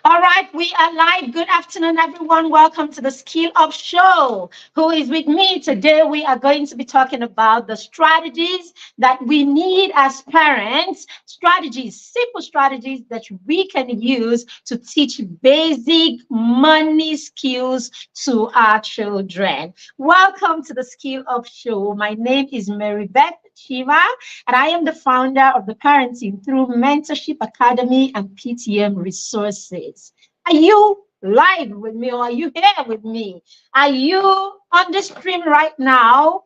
All right, we are live. Good afternoon, everyone. Welcome to the Skill Up Show. Who is with me today? We are going to be talking about the strategies that we need as parents, strategies, simple strategies that we can use to teach basic money skills to our children. Welcome to the Skill Up Show. My name is Mary Beth Shiva, and I am the founder of the Parenting Through Mentorship Academy and PTM Resources. Are you live with me or are you here with me? Are you on the stream right now?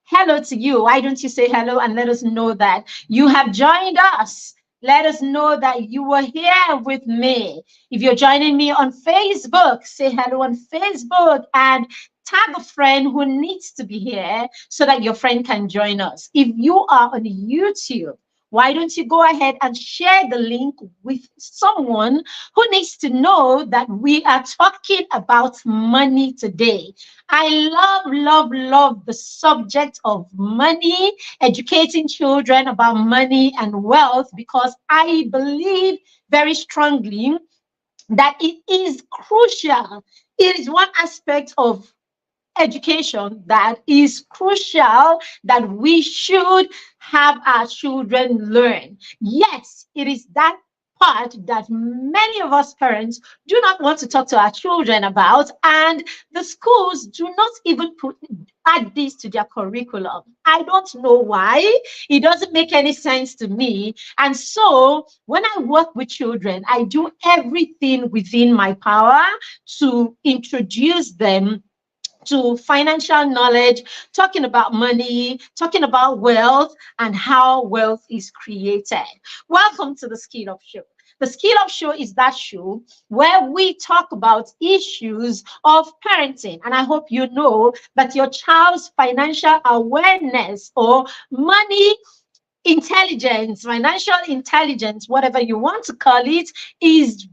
Hello to you. Why don't you say hello and let us know that you have joined us? Let us know that you were here with me. If you're joining me on Facebook, say hello on Facebook and tag a friend who needs to be here so that your friend can join us. If you are on YouTube, why don't you go ahead and share the link with someone who needs to know that we are talking about money today? I love the subject of money, educating children about money and wealth, because I believe very strongly that it is crucial. It is one aspect of education that is crucial that we should have our children learn. Yes, it is that part that many of us parents do not want to talk to our children about, and the schools do not even add this to their curriculum. I don't know why. It doesn't make any sense to me. And so when I work with children, I do everything within my power to introduce them to financial knowledge, talking about money, talking about wealth, and how wealth is created. Welcome to the Skill Up Show. The Skill Up Show is that show where we talk about issues of parenting. And I hope you know that your child's financial awareness or money intelligence, financial intelligence, whatever you want to call it, is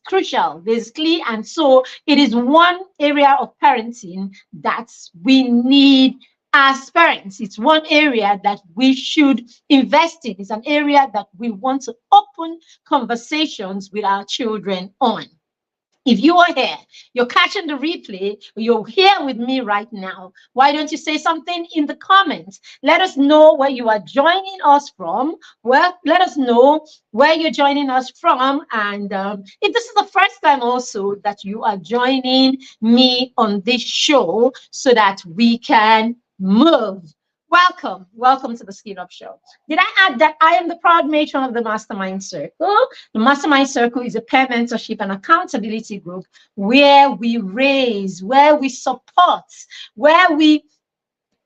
crucial, basically. And so it is one area of parenting that we need as parents. It's one area that we should invest in. It's an area that we want to open conversations with our children on. If you are here, you're catching the replay, you're here with me right now, why don't you say something in the comments? Let us know where you are joining us from. Well, let us know where you're joining us from. And if this is the first time also that you are joining me on this show so that we can move. Welcome to the Skill Up Show. Did I add that I am the proud matron of the Mastermind Circle? The Mastermind Circle is a peer mentorship and accountability group where we raise, where we support, where we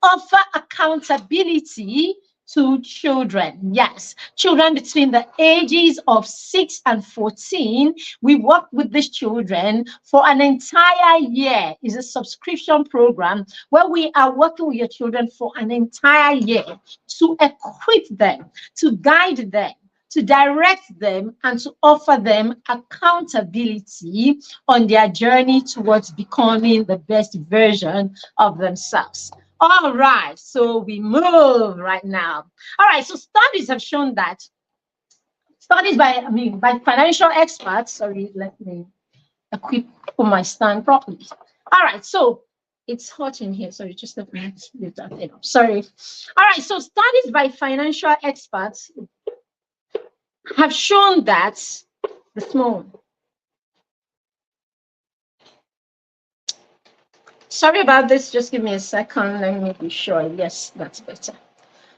offer accountability to children. Yes, children between the ages of 6 and 14. We work with these children for an entire year. It's a subscription program where we are working with your children for an entire year to equip them, to guide them, to direct them, and to offer them accountability on their journey towards becoming the best version of themselves. All right, so we move right now. All right, so studies have shown that, by financial experts, sorry, let me equip my stand properly. All right, so it's hot in here, sorry, just let me leave that thing up. Sorry. All right, so studies by financial experts have shown that the small one. Sorry about this, just give me a second. Let me be sure. Yes, that's better.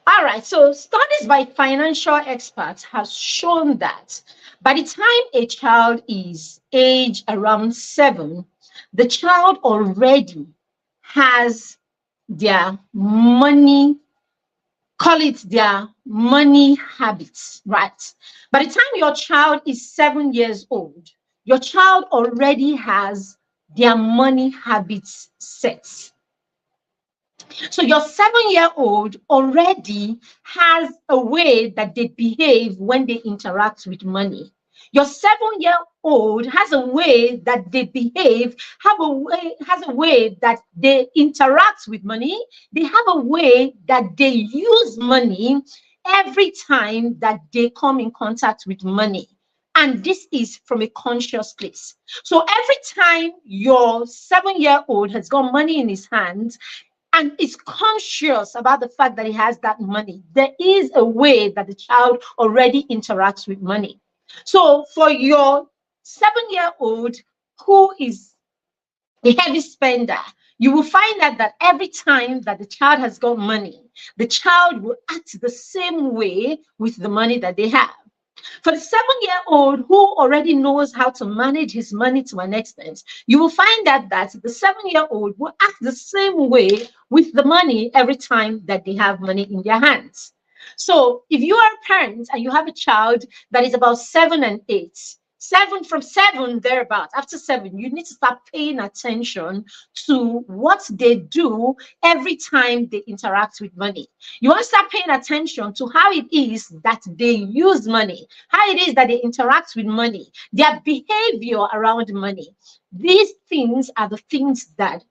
All right, so studies by financial experts have shown that by the time a child is age around 7, the child already has their money, call it their money habits, right? By the time your child is 7 years old, your child already has their money habits set. So your 7-year-old already has a way that they behave when they interact with money. Your 7-year-old has a way that they behave, has a way that they interact with money. They have a way that they use money every time that they come in contact with money. And this is from a conscious place. So every time your 7-year-old has got money in his hands and is conscious about the fact that he has that money, there is a way that the child already interacts with money. So for your 7-year-old who is a heavy spender, you will find out that every time that the child has got money, the child will act the same way with the money that they have. For the 7-year-old who already knows how to manage his money to an extent, you will find out that the 7-year-old will act the same way with the money every time that they have money in their hands. So if you are a parent and you have a child that is about 7 and 8, from 7 thereabout, after 7, you need to start paying attention to what they do every time they interact with money. You want to start paying attention to how it is that they use money, how it is that they interact with money, their behavior around money. These things are the things that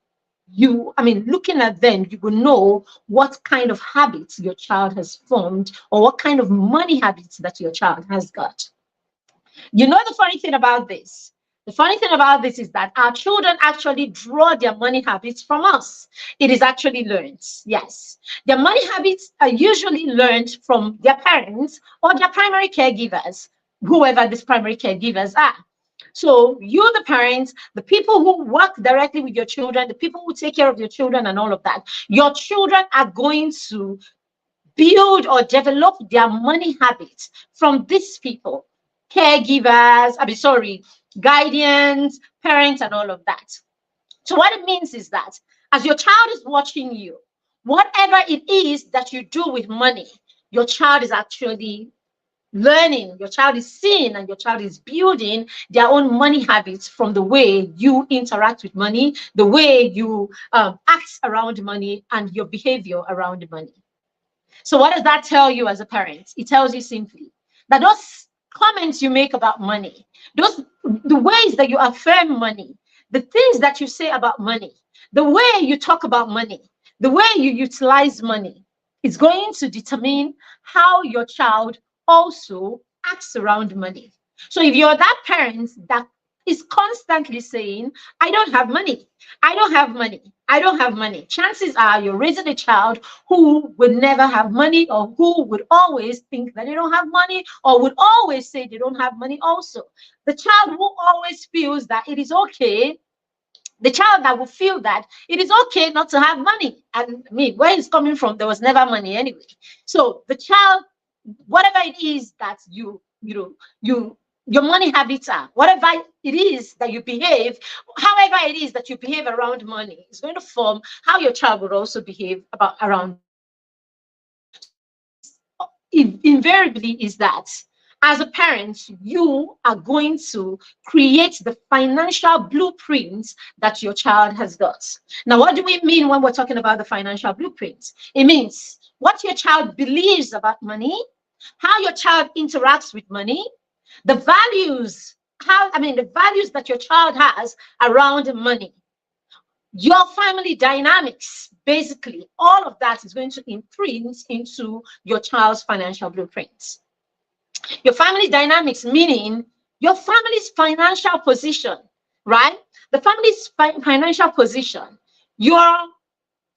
looking at them, you will know what kind of habits your child has formed or what kind of money habits that your child has got. You know, the funny thing about this? The funny thing about this is that our children actually draw their money habits from us. It is actually learned. Yes. Their money habits are usually learned from their parents or their primary caregivers, whoever these primary caregivers are. So you, the parents, the people who work directly with your children, the people who take care of your children and all of that, your children are going to build or develop their money habits from these people. Caregivers, guardians, parents, and all of that. So what it means is that as your child is watching you, whatever it is that you do with money, your child is actually learning, your child is seeing, and your child is building their own money habits from the way you interact with money, the way you act around money, and your behavior around money. So what does that tell you as a parent? It tells you simply that those comments you make about money, the ways that you affirm money, the things that you say about money, the way you talk about money, the way you utilize money is going to determine how your child also acts around money. So if you're that parent that is constantly saying, I don't have money, I don't have money, I don't have money, chances are you're raising a child who would never have money, or who would always think that they don't have money, or would always say they don't have money also. The child who always feels that it is okay, the child that will feel that it is okay not to have money. And where it's coming from, there was never money anyway. So the child, whatever it is that your money habits are, whatever it is that you behave, however it is that you behave around money, is going to form how your child will also behave around. Invariably is that as a parent, you are going to create the financial blueprint that your child has got. Now, what do we mean when we're talking about the financial blueprint? It means what your child believes about money, how your child interacts with money, the values, the values that your child has around money, your family dynamics, basically, all of that is going to imprint into your child's financial blueprint. Your family dynamics, meaning your family's financial position, right? The family's financial position, your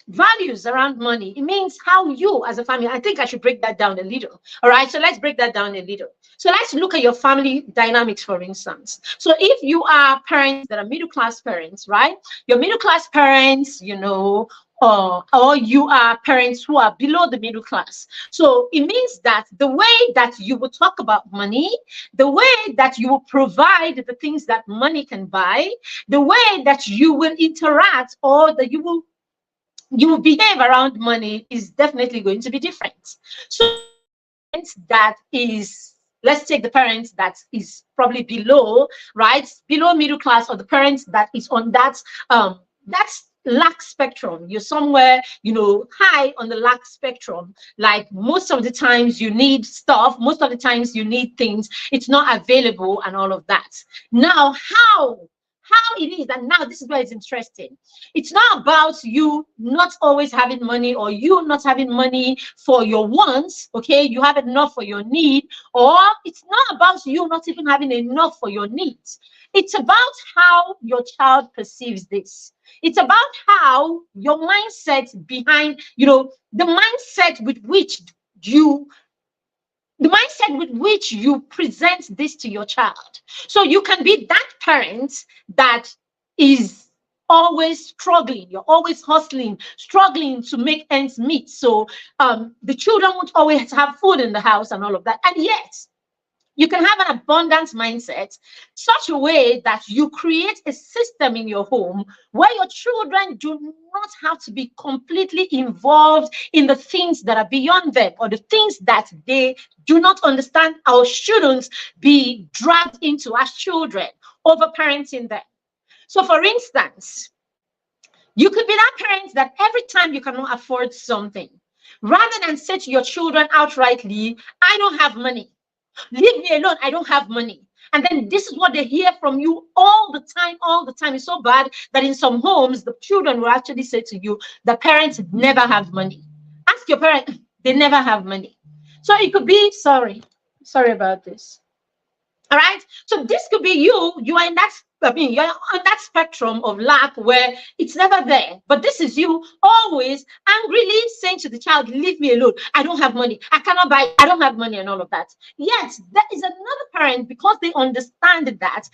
values around money. It means how you as a family, I think I should break that down a little. All right, so let's break that down a little. So let's look at your family dynamics, for instance. So if you are parents that are middle-class parents, right? Your middle-class parents, or you are parents who are below the middle class. So it means that the way that you will talk about money, the way that you will provide the things that money can buy, the way that you will interact or that you will behave around money is definitely going to be different. So that is, let's take the parents that is probably below, right? Below middle class, or the parents that is on that lack spectrum. You're somewhere, high on the lack spectrum. Like most of the times you need stuff, most of the times you need things, it's not available and all of that. Now, how it is. And now this is where it's interesting. It's not about you not always having money, or you not having money for your wants, okay? You have enough for your need, or it's not about you not even having enough for your needs. It's about how your child perceives this. It's about how your mindset behind, the mindset with which you present this to your child. So you can be that parent that is always struggling. You're always hustling, struggling to make ends meet. So the children won't always have food in the house and all of that. And yet, you can have an abundance mindset, such a way that you create a system in your home where your children do not have to be completely involved in the things that are beyond them, or the things that they do not understand or shouldn't be dragged into as children, over parenting them. So for instance, you could be that parent that every time you cannot afford something, rather than say to your children outrightly, I don't have money, leave me alone, I don't have money. And then this is what they hear from you all the time, all the time. It's so bad that in some homes, the children will actually say to you, the parents never have money. Ask your parent, they never have money. So it could be, sorry about this. All right. So this could be you are in that, you're on that spectrum of lack where it's never there. But this is you always angrily saying to the child, leave me alone. I don't have money. I cannot buy. I don't have money and all of that. Yet there is another parent, because they understand that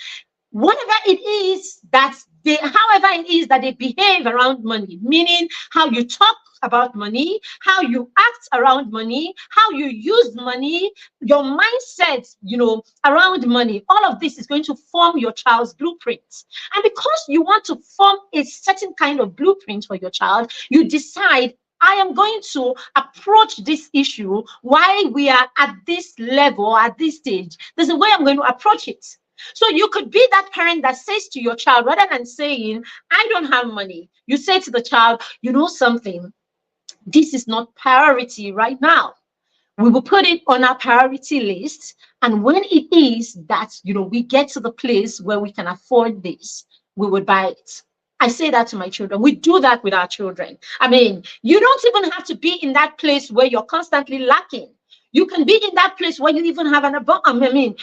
whatever it is that however it is that they behave around money, meaning how you talk about money, how you act around money, how you use money, your mindset, around money, all of this is going to form your child's blueprint. And because you want to form a certain kind of blueprint for your child, you decide, I am going to approach this issue while we are at this level, at this stage. There's a way I'm going to approach it. So you could be that parent that says to your child, rather than saying, I don't have money, you say to the child, you know something, this is not priority right now. We will put it on our priority list. And when it is that, we get to the place where we can afford this, we would buy it. I say that to my children. We do that with our children. I mean, you don't even have to be in that place where you're constantly lacking. You can be in that place where you even have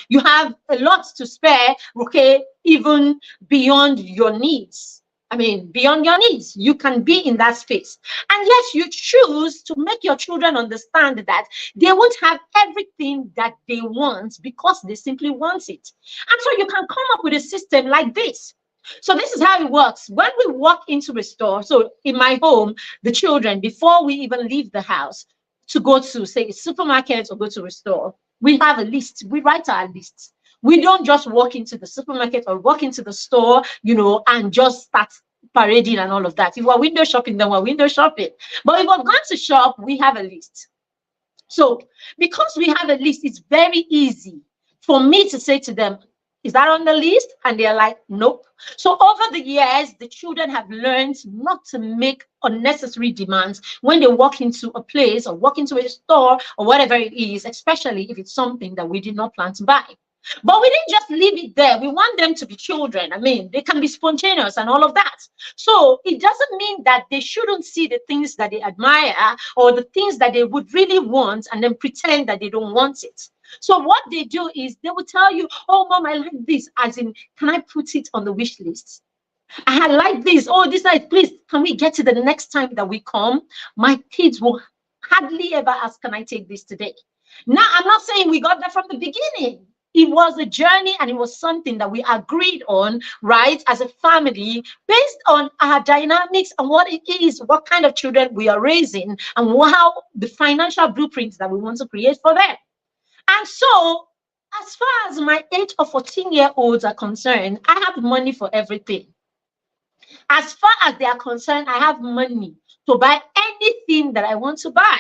you have a lot to spare, okay, even beyond your needs. Beyond your needs, you can be in that space. And yet you choose to make your children understand that they won't have everything that they want because they simply want it. And so you can come up with a system like this. So this is how it works. When we walk into a store, so in my home, the children, before we even leave the house to go to, say, a supermarket or go to a store, we have a list. We write our lists. We don't just walk into the supermarket or walk into the store, and just start parading and all of that. If we're window shopping, then we're window shopping. But if we've gone to shop, we have a list. So because we have a list, it's very easy for me to say to them, is that on the list? And they're like, nope. So over the years, the children have learned not to make unnecessary demands when they walk into a place or walk into a store or whatever it is, especially if it's something that we did not plan to buy. But we didn't just leave it there. We want them to be children. They can be spontaneous and all of that. So it doesn't mean that they shouldn't see the things that they admire or the things that they would really want and then pretend that they don't want it. So what they do is they will tell you, oh, Mom, I like this. As in, can I put it on the wish list? I like this. Oh, this night, please, can we get to the next time that we come? My kids will hardly ever ask, can I take this today? Now, I'm not saying we got that from the beginning. It was a journey, and it was something that we agreed on, right, as a family, based on our dynamics and what it is, what kind of children we are raising, and how the financial blueprints that we want to create for them. And so, as far as my 8 or 14-year-olds are concerned, I have money for everything. As far as they are concerned, I have money to buy anything that I want to buy.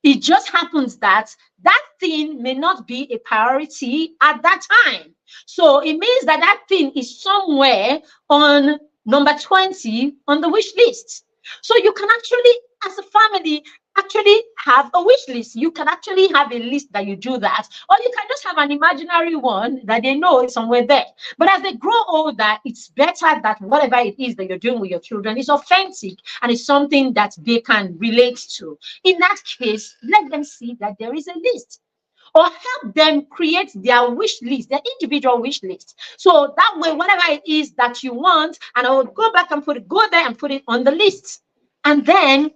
It just happens that that thing may not be a priority at that time. So it means that that thing is somewhere on number 20 on the wish list. So you can actually, as a family, actually have a wish list. You can actually have a list that you do that, or you can just have an imaginary one that they know is somewhere there. But as they grow older, it's better that whatever it is that you're doing with your children is authentic and it's something that they can relate to. In that case, let them see that there is a list, or help them create their wish list, their individual wish list. So that way, whatever it is that you want, and I would go back and go there and put it on the list. And then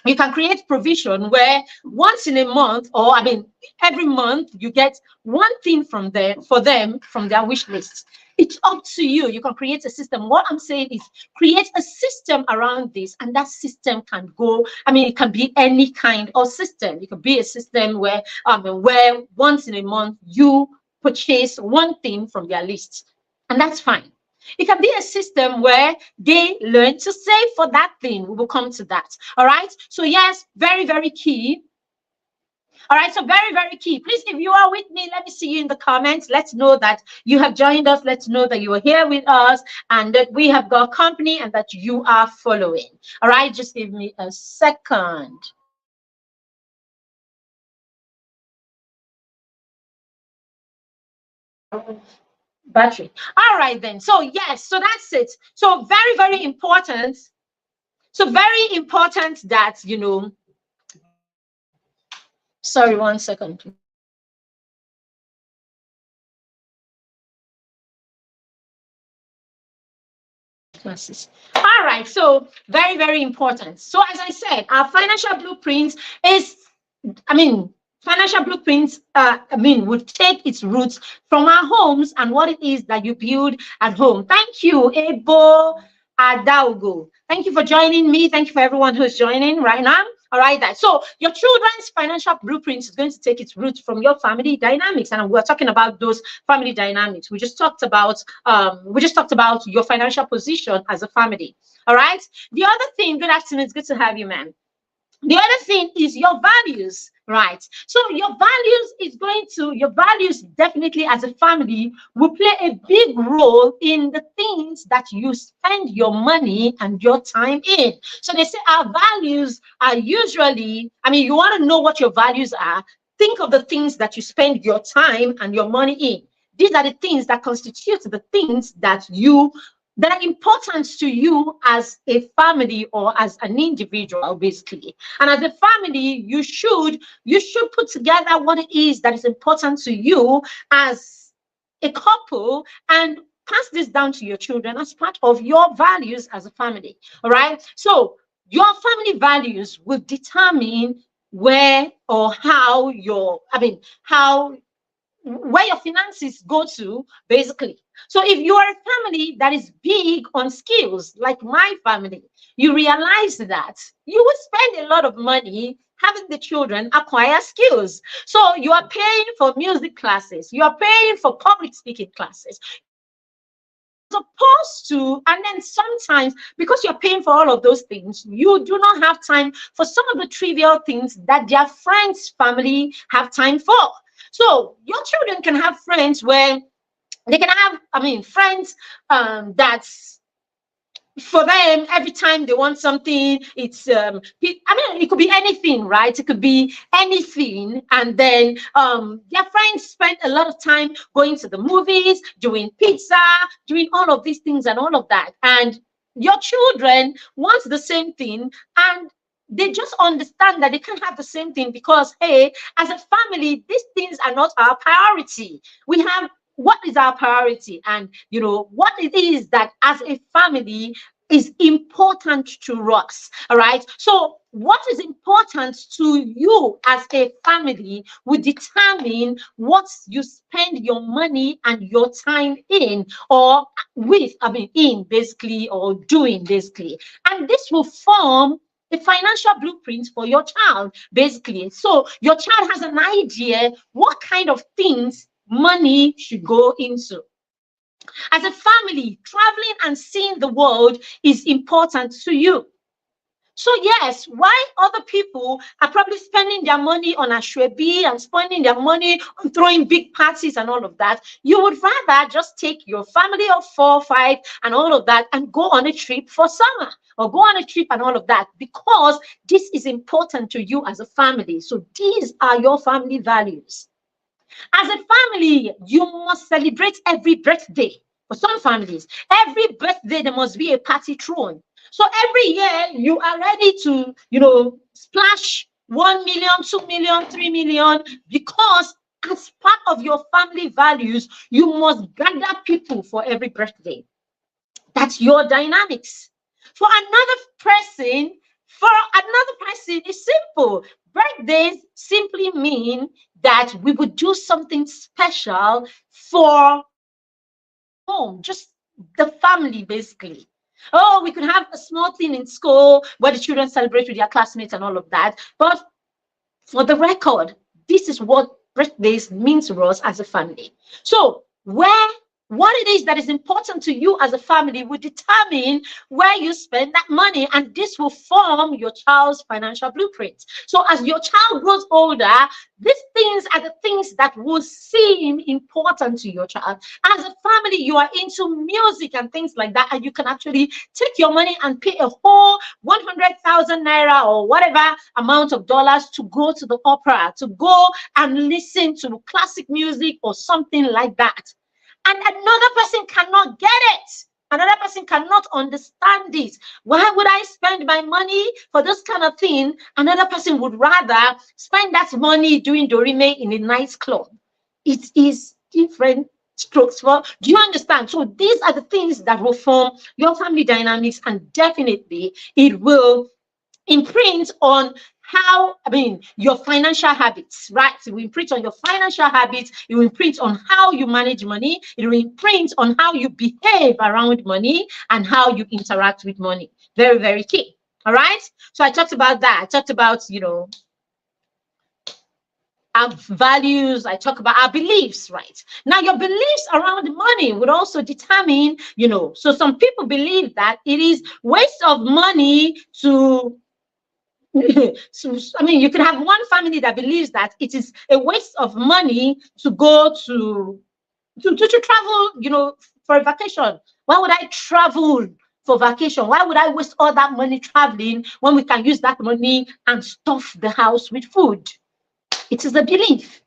you can create provision where once in a month, or I mean every month, you get one thing from there for them from their wish list. It's up to you. You can create a system. What I'm saying is create a system around this, and that system can go, I mean, it can be any kind of system. It could be a system where once in a month you purchase one thing from their list, and that's fine. It can be a system where they learn to save for that thing. We will come to that. All right. So yes, very, very key. All right. So very, very key. Please, if you are with me, let me see you in the comments. Let's know that you have joined us. Let's know that you are here with us and that we have got company and that you are following. All right. Just give me a second. Battery. All right then. So yes, so that's it. So very, very important. So very important that, you know, sorry, 1 second. Classes. All right. So very, very important. So as I said, our financial blueprint is, financial blueprints, would take its roots from our homes and what it is that you build at home. Thank you, Ebo Adaugo. Thank you for joining me. Thank you for everyone who's joining right now. All right, that. So your children's financial blueprint is going to take its roots from your family dynamics, and we're talking about those family dynamics. We just talked about your financial position as a family. All right. The other thing, good afternoon. It's good to have you, ma'am. The other thing is your values, right? So your values definitely as a family will play a big role in the things that you spend your money and your time in. So they say our values are usually, you want to know what your values are, think of the things that you spend your time and your money in. These are the things that constitute the things that are important to you as a family or as an individual, basically. And as a family, you should put together what it is that is important to you as a couple and pass this down to your children as part of your values as a family. All right. So your family values will determine where or how where your finances go to, basically. So if you are a family that is big on skills, like my family, you realize that you will spend a lot of money having the children acquire skills. So you are paying for music classes, you are paying for public speaking classes, supposed to, and then sometimes because you're paying for all of those things, you do not have time for some of the trivial things that their friends' family have time for. So your children can have friends where they can have, friends that's for them every time they want something. It's it could be anything, right? It could be anything, and then their friends spend a lot of time going to the movies, doing pizza, doing all of these things and all of that, and your children want the same thing, and they just understand that they can't have the same thing because, hey, as a family, these things are not our priority. We have what is our priority, and what it is that as a family is important to us. All right. So what is important to you as a family will determine what you spend your money and your time in, or in basically, or doing basically, and this will form a financial blueprint for your child, basically. So your child has an idea what kind of things money should go into. As a family, traveling and seeing the world is important to you. So yes, why other people are probably spending their money on ashwebi and spending their money on throwing big parties and all of that, you would rather just take your family of 4 5 and all of that and go on a trip for summer or go on a trip and all of that, because this is important to you as a family. So these are your family values. As a family, you must celebrate every birthday. For some families, every birthday there must be a party thrown. So every year you are ready to, splash 1 million, 2 million, 3 million, because as part of your family values, you must gather people for every birthday. That's your dynamics. For another person, it's simple. Birthdays simply mean that we would do something special for home, just the family, basically. Oh, we could have a small thing in school where the children celebrate with their classmates and all of that. But for the record, this is what birthdays mean to us as a family. So what it is that is important to you as a family will determine where you spend that money, and this will form your child's financial blueprint. So as your child grows older, these things are the things that will seem important to your child. As a family, you are into music and things like that, and you can actually take your money and pay a whole 100,000 naira or whatever amount of dollars to go to the opera, to go and listen to classic music or something like that. And another person cannot get it. Another person cannot understand this. Why would I spend my money for this kind of thing? Another person would rather spend that money doing Dorime in a nice club. It is different strokes. For, do you understand? So these are the things that will form your family dynamics, and definitely it will imprint on your financial habits, right? It will imprint on your financial habits. It will imprint on how you manage money. It will imprint on how you behave around money and how you interact with money. Very, very key. All right. So I talked about that. I talked about, our values. I talk about our beliefs, right? Now, your beliefs around money would also determine, so some people believe that it is waste of money to so, you could have one family that believes that it is a waste of money to go to travel, for a vacation. Why would I travel for vacation? Why would I waste all that money traveling when we can use that money and stuff the house with food? It is a belief,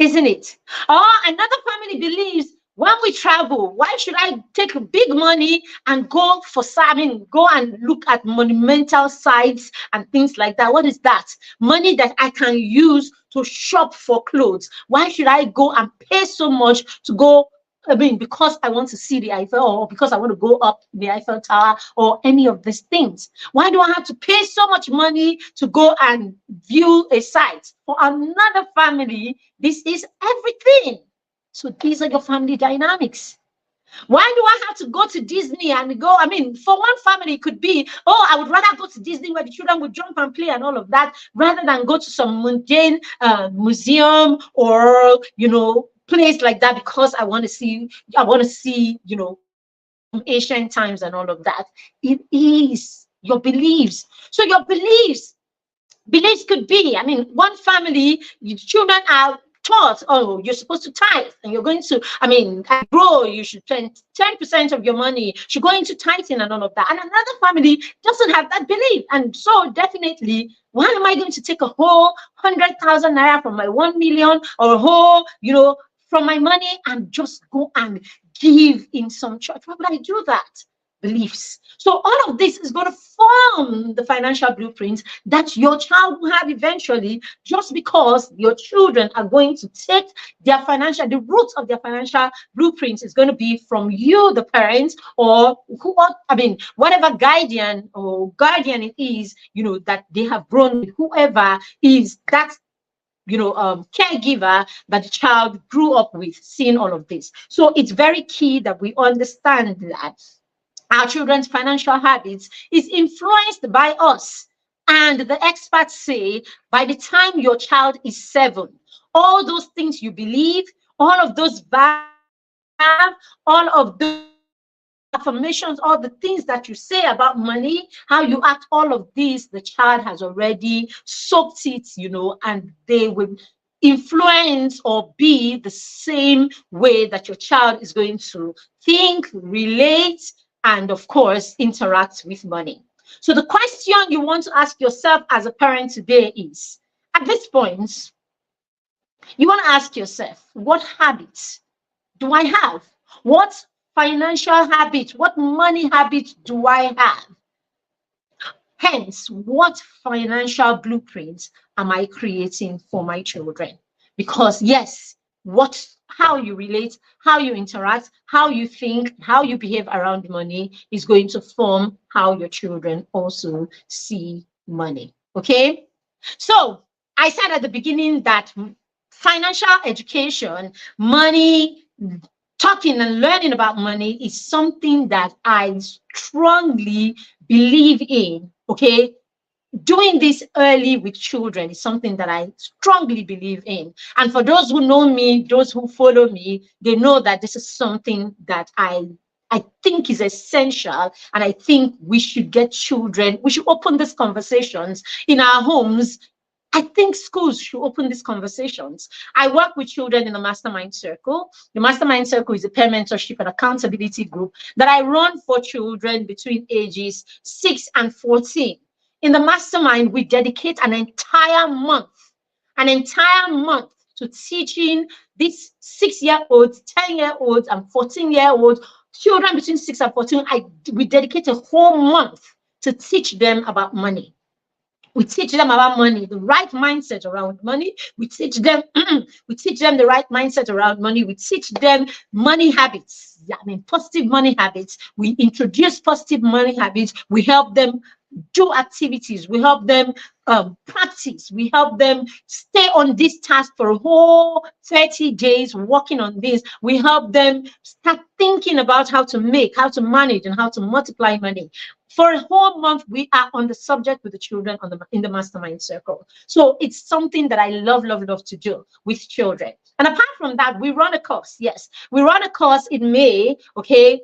isn't it? Or another family believes, when we travel, why should I take big money and go and look at monumental sites and things like that? What is that? Money that I can use to shop for clothes. Why should I go and pay so much to go? Because I want to see the Eiffel, or because I want to go up the Eiffel Tower, or any of these things. Why do I have to pay so much money to go and view a site? For another family, this is everything. So these are your family dynamics. Why do I have to go to Disney and go? For one family, it could be, oh, I would rather go to Disney where the children would jump and play and all of that, rather than go to some mundane museum or, place like that, because I want to see, ancient times and all of that. It is your beliefs. So your beliefs could be, one family, your children are taught, oh, you're supposed to tithe, and you're going to, grow, you should spend 10% of your money, should go into tithing and all of that. And another family doesn't have that belief. And so definitely, why am I going to take a whole 100,000 naira from my 1 million, or a whole, from my money, and just go and give in some church? Why would I do that? Beliefs. So all of this is going to form the financial blueprint that your child will have eventually, just because your children are going to take the roots of their financial blueprints is going to be from you, the parents, or whatever guardian it is, that they have grown with, whoever is that caregiver that the child grew up with, seeing all of this. So it's very key that we understand that our children's financial habits is influenced by us. And the experts say by the time your child is 7, all those things you believe, all of those values, all of those affirmations, all the things that you say about money, how you act, all of these, the child has already soaked it, and they will influence or be the same way that your child is going to think, relate, and of course, interact with money. So the question you want to ask yourself as a parent today is, at this point, you want to ask yourself, what habits do I have? What financial habits, what money habits do I have? Hence, what financial blueprints am I creating for my children? Because yes, how you relate, how you interact, how you think, how you behave around money is going to form how your children also see money. Okay? So I said at the beginning that financial education, money, talking and learning about money is something that I strongly believe in. Okay, doing this early with children is something that I strongly believe in. And for those who know me, those who follow me, they know that this is something that I think is essential. And I think we should get children, we should open these conversations in our homes. I think schools should open these conversations. I work with children in the Mastermind Circle. The Mastermind Circle is a peer mentorship and accountability group that I run for children between ages 6 and 14. In the Mastermind, we dedicate an entire month to teaching these 6-year-olds, 10-year-olds, and 14-year-olds, children between 6 and 14. We dedicate a whole month to teach them about money. We teach them about money, the right mindset around money. We teach them, the right mindset around money. We teach them money habits. Positive money habits. We introduce positive money habits. We help them do activities. We help them practice. We help them stay on this task for a whole 30 days working on this. We help them start thinking about how to manage, and how to multiply money. For a whole month, we are on the subject with the children in the Mastermind Circle. So it's something that I love to do with children. And apart from that, we run a course. Yes, we run a course in May. Okay,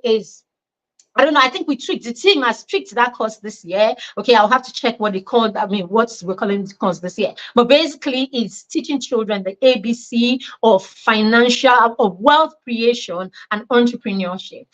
I don't know. I think the team has tweaked that course this year. Okay, I'll have to check what they called. What we're calling the course this year. But basically, it's teaching children the ABC of wealth creation and entrepreneurship.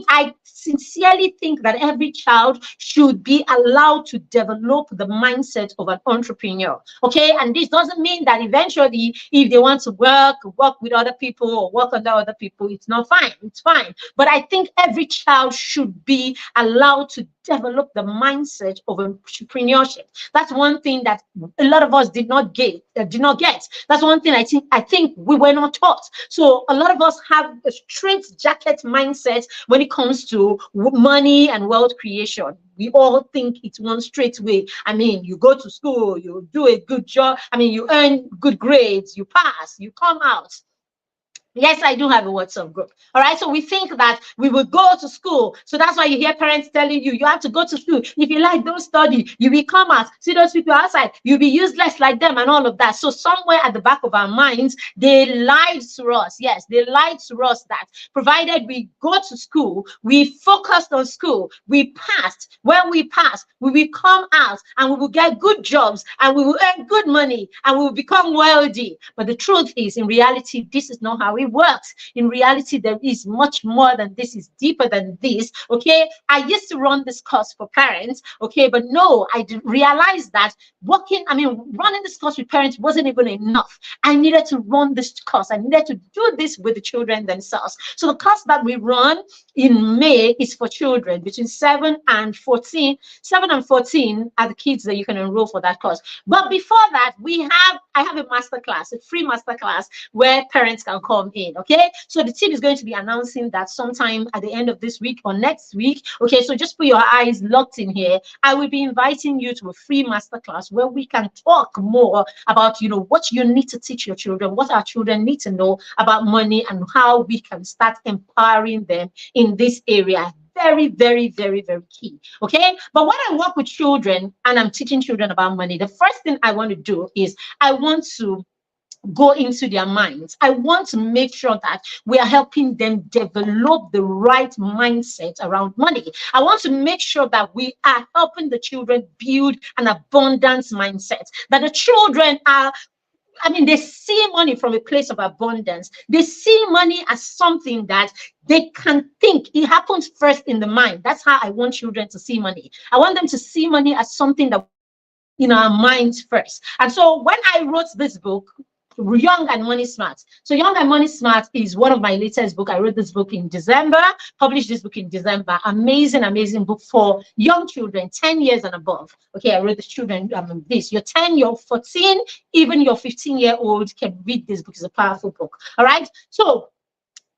I sincerely think that every child should be allowed to develop the mindset of an entrepreneur. Okay, and this doesn't mean that eventually, if they want to work with other people or work under other people, it's not fine. It's fine. But I think every child should be allowed to develop the mindset of entrepreneurship. That's one thing that a lot of us did not get. That's one thing I think we were not taught. So a lot of us have a straight jacket mindset when it comes to money and wealth creation. We all think it's one straight way. You go to school, you do a good job. You earn good grades, you pass, you come out. Yes, I do have a WhatsApp group. All right. So we think that we will go to school. So that's why you hear parents telling you, you have to go to school. If you like, don't study. You will come out. See those people outside. You'll be useless like them and all of that. So somewhere at the back of our minds, they lied to us. Yes, they lied to us that provided we go to school, we focused on school, we passed. When we pass, we will come out and we will get good jobs and we will earn good money and we will become wealthy. But the truth is, in reality, this is not how it works. In reality, there is much more than this, is deeper than this. Okay, I used to run this course for parents. Okay, but no, I didn't realize that running this course with parents wasn't even enough. I needed to run this course. I needed to do this with the children themselves. So the course that we run in May is for children between 7 and 14. 7 and 14 are the kids that you can enroll for that course. But before that, I have a masterclass, a free masterclass where parents can come in. Okay, so the team is going to be announcing that sometime at the end of this week or next week. Okay, so just put your eyes locked in here. I will be inviting you to a free masterclass where we can talk more about what you need to teach your children, what our children need to know about money, and how we can start empowering them in this area. Very, very, very, very key. Okay, but when I work with children and I'm teaching children about money, the first thing I want to do is I want to go into their minds. I want to make sure that we are helping them develop the right mindset around money. I want to make sure that we are helping the children build an abundance mindset, that the children are, I mean, they see money from a place of abundance. They see money as something that they can think. It happens first in the mind. That's how I want children to see money. I want them to see money as something that in our minds first. And so when I wrote this book, Young and Money Smart. So Young and Money Smart is one of my latest book. I wrote this book in December, published this book in December. Amazing, amazing book for young children, 10 years and above. Okay, I wrote the children this. You're 10, you're 14, even your 15-year-old can read this book. It's a powerful book. All right. So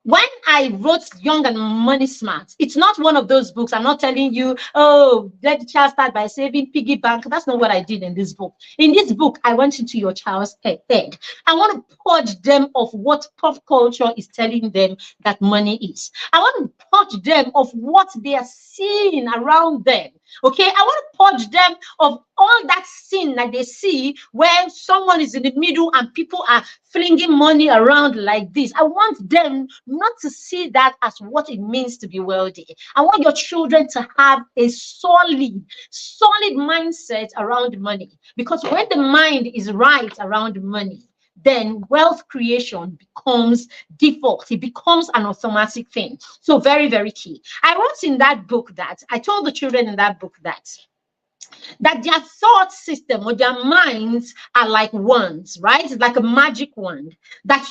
when I wrote Young and Money Smart, it's not one of those books. I'm not telling you, oh, let the child start by saving piggy bank. That's not what I did in this book. In this book, I went into your child's head. I want to purge them of what pop culture is telling them that money is. I want to purge them of what they are seeing around them. Okay, I want to purge them of all that sin that they see when someone is in the middle and people are flinging money around like this. I want them not to see that as what it means to be wealthy. I want your children to have a solid mindset around money, because when the mind is right around money, then wealth creation becomes default. It becomes an automatic thing. So very, very key. I wrote in that book that I told the children in that book that their thought system or their minds are like wands, right? It's like a magic wand that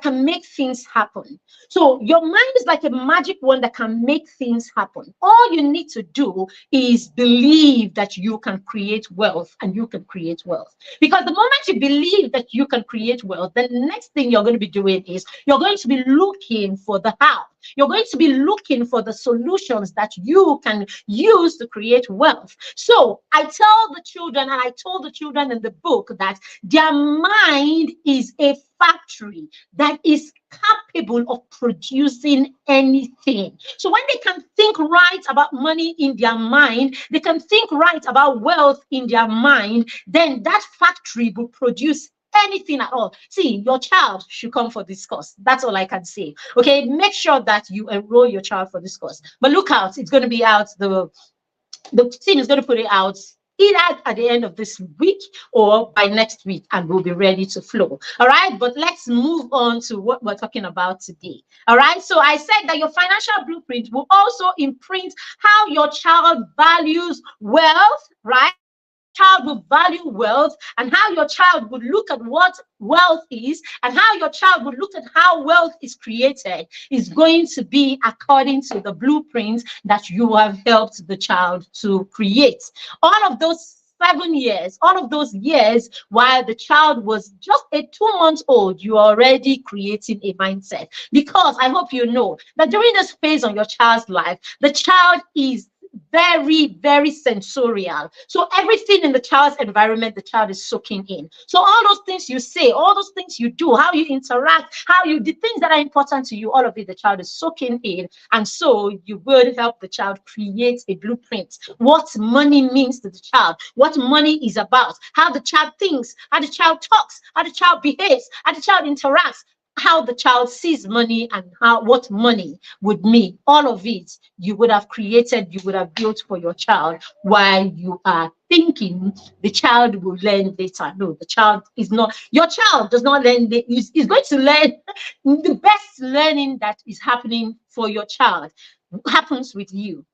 can make things happen. So your mind is like a magic wand that can make things happen. All you need to do is believe that you can create wealth, and you can create wealth. Because the moment you believe that you can create wealth, the next thing you're going to be doing is you're going to be looking for the how. You're going to be looking for the solutions that you can use to create wealth. So I tell the children, and I told the children in the book, that their mind is a factory that is capable of producing anything. So when they can think right about money in their mind, they can think right about wealth in their mind, then that factory will produce anything at all. See, your child should come for this course. That's all I can say. Okay, make sure that you enroll your child for this course. But look out, it's going to be out. The team is going to put it out either at the end of this week or by next week, and we'll be ready to flow. All right, but let's move on to what we're talking about today. All right, so I said that your financial blueprint will also imprint how your child values wealth, right? Child will value wealth, and how your child would look at what wealth is, and how your child would look at how wealth is created is going to be according to the blueprint that you have helped the child to create. All of those 7 years, all of those years while the child was just a 2-month-old, you are already creating a mindset. Because I hope you know that during this phase of your child's life, the child is very, very sensorial. So everything in the child's environment, the child is soaking in. So all those things you say, all those things you do, how you interact, the things that are important to you, all of it, the child is soaking in. And so you will help the child create a blueprint. What money means to the child, what money is about, how the child thinks, how the child talks, how the child behaves, how the child interacts, how the child sees money, and what money would mean. All of it you would have created, you would have built for your child while you are thinking the child will learn later. No, the child is not, your child does not learn, is going to learn. The best learning that is happening for your child happens with you.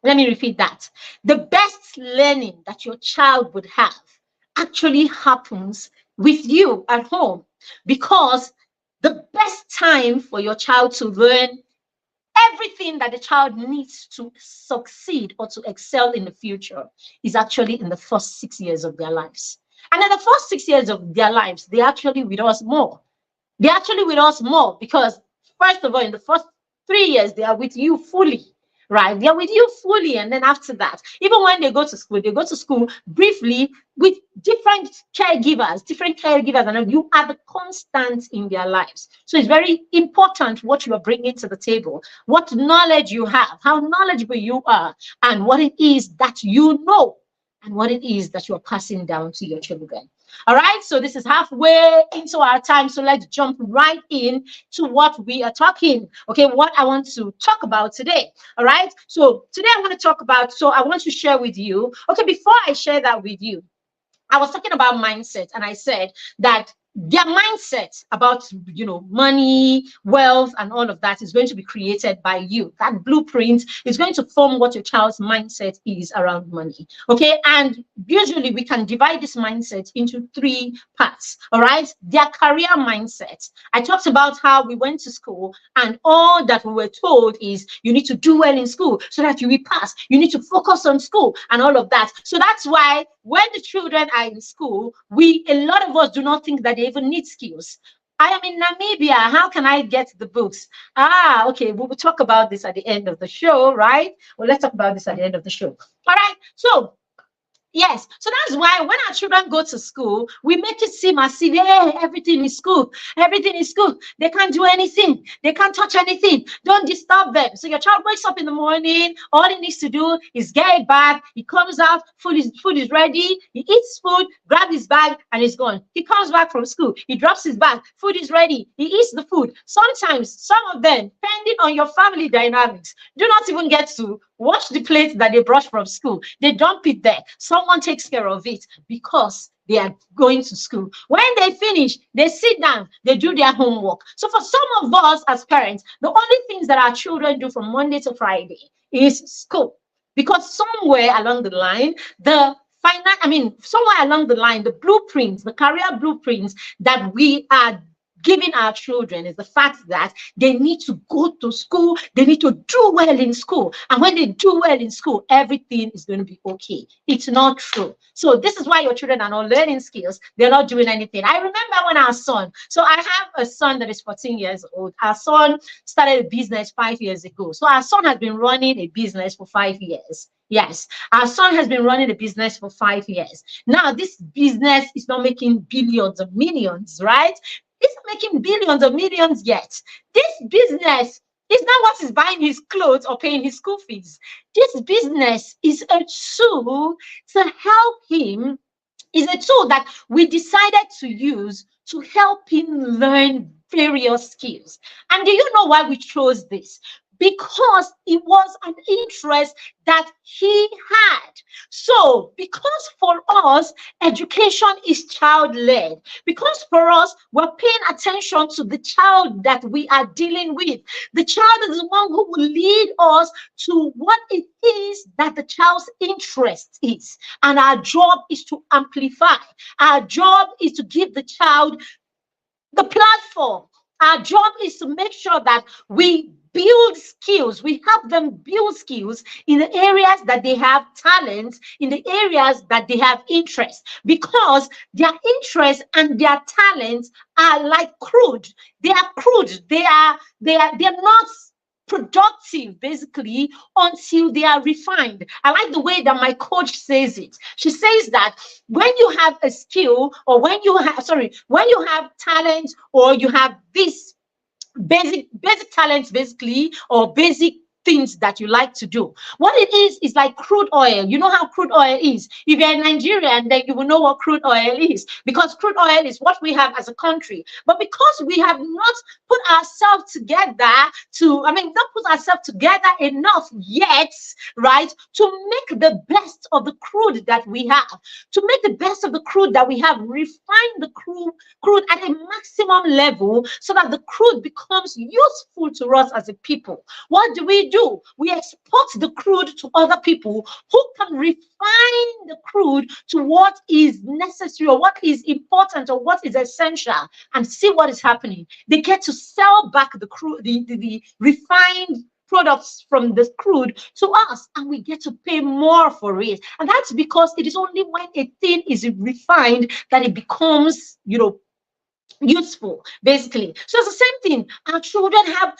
Let me repeat that. The best learning that your child would have actually happens with you at home, because the best time for your child to learn everything that the child needs to succeed or to excel in the future is actually in the first 6 years of their lives. And in the first 6 years of their lives, they're actually with us more. They're actually with us more because, first of all, in the first 3 years, they are with you fully. Right? They're with you fully. And then after that, even when they go to school briefly with different caregivers, and you are the constant in their lives. So it's very important what you are bringing to the table, what knowledge you have, how knowledgeable you are, and what it is that you know, and what it is that you are passing down to your children. All right, so this is halfway into our time, so let's jump right in to what we are talking. Okay, what I want to talk about today. All right, so today I want to talk about, so I want to share with you. Okay, before I share that with you, I was talking about mindset, and I said that their mindset about money, wealth, and all of that is going to be created by you. That blueprint is going to form what your child's mindset is around money. Okay, and usually we can divide this mindset into three parts. All right, their career mindset. I talked about how we went to school, and all that we were told is you need to do well in school so that you will pass. You need to focus on school and all of that. So that's why when the children are in school, a lot of us do not think that they even need skills. I am in Namibia. How can I get the books? Okay. We will talk about this at the end of the show, right? Well, let's talk about this at the end of the show. All right. So yes, so that's why when our children go to school, we make it seem as if everything is school. Everything is school. They can't do anything. They can't touch anything. Don't disturb them. So your child wakes up in the morning. All he needs to do is get a bag. He comes out. Food is ready. He eats food, grabs his bag, and he's gone. He comes back from school. He drops his bag. Food is ready. He eats the food. Sometimes some of them, depending on your family dynamics, do not even get to wash the plates that they brought from school. They dump it there. Someone takes care of it because they are going to school. When they finish, they sit down, they do their homework. So for some of us as parents, the only things that our children do from Monday to Friday is school. Because somewhere along the line, somewhere along the line, the blueprints, the career blueprints that we are giving our children is the fact that they need to go to school, they need to do well in school. And when they do well in school, everything is going to be okay. It's not true. So this is why your children are not learning skills. They're not doing anything. I remember when our son, so I have a son that is 14 years old. Our son started a business 5 years ago. So our son has been running a business for 5 years. Yes, our son has been running a business for 5 years. Now, this business is not making billions or millions, right? It's not making billions or millions yet. This business is not what is buying his clothes or paying his school fees. This business is a tool to help him, is a tool that we decided to use to help him learn various skills. And do you know why we chose this? Because it was an interest that he had. So, because for us, education is child-led. Because for us, we're paying attention to the child that we are dealing with. The child is the one who will lead us to what it is that the child's interest is. And our job is to amplify. Our job is to give the child the platform. Our job is to make sure that we build skills. We help them build skills in the areas that they have talent, in the areas that they have interest, because their interests and their talents are like crude. They are crude. They're not productive basically until they are refined. I like the way that my coach says it. She says that when you have a skill, or when you have talent, or you have this basic talents basically, or basic things that you like to do, what it is like crude oil. You know how crude oil is. If you're in Nigeria, then you will know what crude oil is, because crude oil is what we have as a country. But because we have not put ourselves together not put ourselves together enough yet, right, to make the best of the crude that we have, to make the best of the crude that we have, refine the crude at a maximum level so that the crude becomes useful to us as a people. What do? We export the crude to other people who can refine the crude to what is necessary, or what is important, or what is essential, and see what is happening. They get to sell back the crude, the refined products from the crude to us, and we get to pay more for it. And that's because it is only when a thing is refined that it becomes, useful, basically. So it's the same thing. Our children have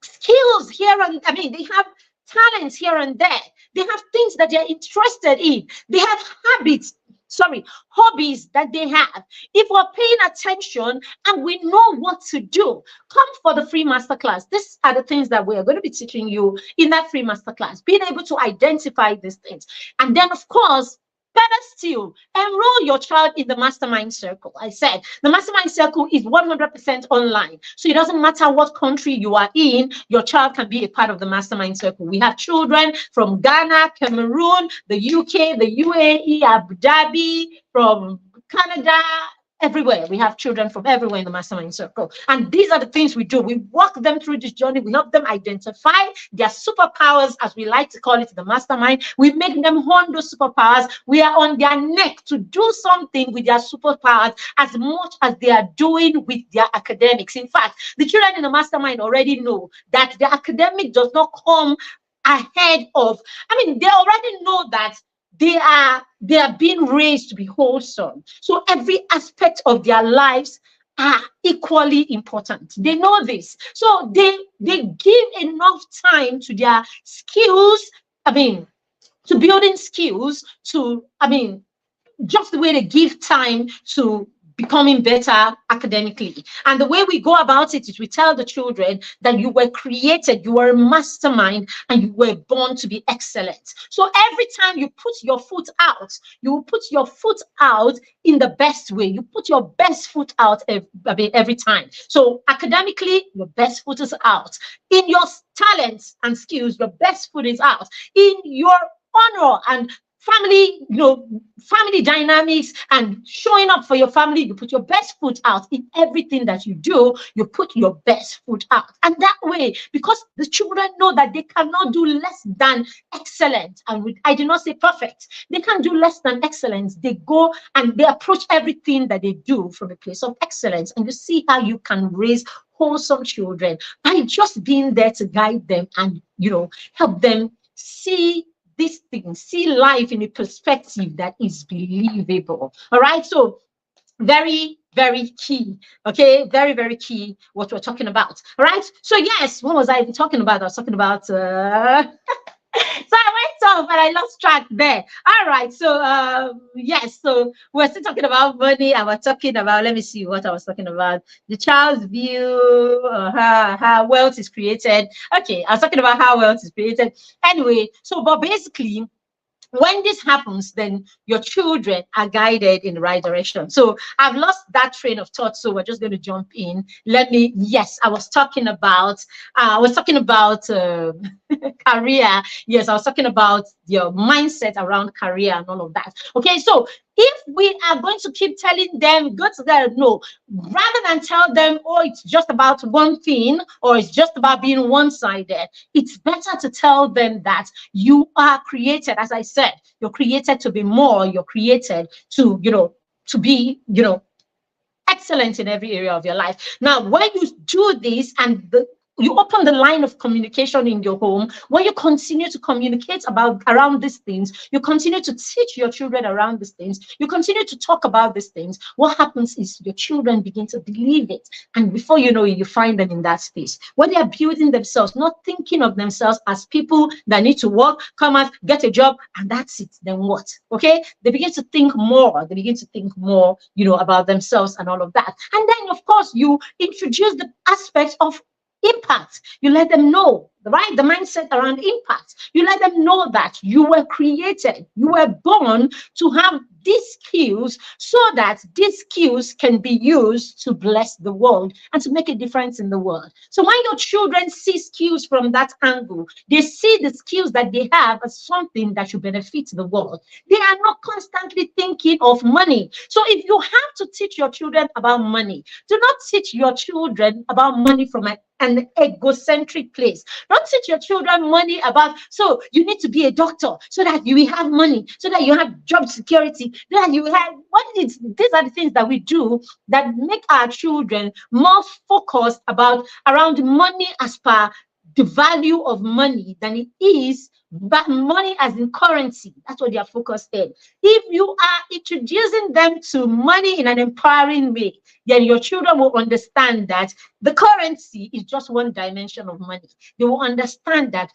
skills here, and they have talents here and there. They have things that they're interested in. They have hobbies that they have. If we're paying attention and we know what to do, come for the free masterclass. These are the things that we are going to be teaching you in that free masterclass, being able to identify these things. And then, of course, Better still, enroll your child in the Mastermind Circle. I said the Mastermind Circle is 100% online. So it doesn't matter what country you are in, your child can be a part of the Mastermind Circle. We have children from Ghana, Cameroon, the UK, the UAE, Abu Dhabi, from Canada, everywhere. We have children from everywhere in the Mastermind Circle. And these are the things we do. We walk them through this journey. We help them identify their superpowers, as we like to call it, the Mastermind. We make them hone those superpowers. We are on their neck to do something with their superpowers as much as they are doing with their academics. In fact, the children in the Mastermind already know that the academic does not come ahead of, they already know that they are being raised to be wholesome. So every aspect of their lives are equally important. They know this. So they give enough time to their skills, to building skills, to, just the way they give time to becoming better academically. And the way we go about it is we tell the children that you were created, you were a mastermind, and you were born to be excellent. So every time you put your foot out, you put your foot out in the best way. You put your best foot out every time. So academically, your best foot is out. In your talents and skills, your best foot is out. In your honor and family, family dynamics and showing up for your family, you put your best foot out. In everything that you do, you put your best foot out. And that way, because the children know that they cannot do less than excellent, and I do not say perfect, they can't do less than excellence. They go and they approach everything that they do from a place of excellence. And you see how you can raise wholesome children by just being there to guide them and, help them see these things, see life in a perspective that is believable. All right. So very, very key. Okay. Very, very key what we're talking about. All right. So yes, what was I even talking about? I was talking about so I went off and I lost track there. All right. So yes, so we're still talking about money, and we're talking about, let me see what I was talking about. The child's view, how wealth is created. Okay, I was talking about how wealth is created. Anyway, so but basically, when this happens, then your children are guided in the right direction. So I've lost that train of thought, so we're just going to jump in. Yes, I was talking about career. Yes, I was talking about your mindset around career and all of that. Okay, so if we are going to keep telling them, go to that, no, rather than tell them, oh, it's just about one thing, or it's just about being one-sided, it's better to tell them that you are created, as I said, you're created to be more, you're created to, to be, excellent in every area of your life. Now, when you do this and you open the line of communication in your home, when you continue to communicate around these things, you continue to teach your children around these things, you continue to talk about these things, what happens is your children begin to believe it. And before you know it, you find them in that space where they are building themselves, not thinking of themselves as people that need to work, come out, get a job, and that's it. Then what? Okay? They begin to think more. They begin to think more, about themselves and all of that. And then, of course, you introduce the aspect of impact. You let them know, right? The mindset around impact. You let them know that you were created, you were born to have these skills so that these skills can be used to bless the world and to make a difference in the world. So when your children see skills from that angle, they see the skills that they have as something that should benefit the world. They are not constantly thinking of money. So if you have to teach your children about money, do not teach your children about money from an egocentric place. Don't teach your children money about, so you need to be a doctor so that you will have money, so that you have job security, that you have these are the things that we do that make our children more focused around money as per the value of money than it is but money as in currency. That's what they are focused in. If you are introducing them to money in an empowering way, then your children will understand that the currency is just one dimension of money. They will understand that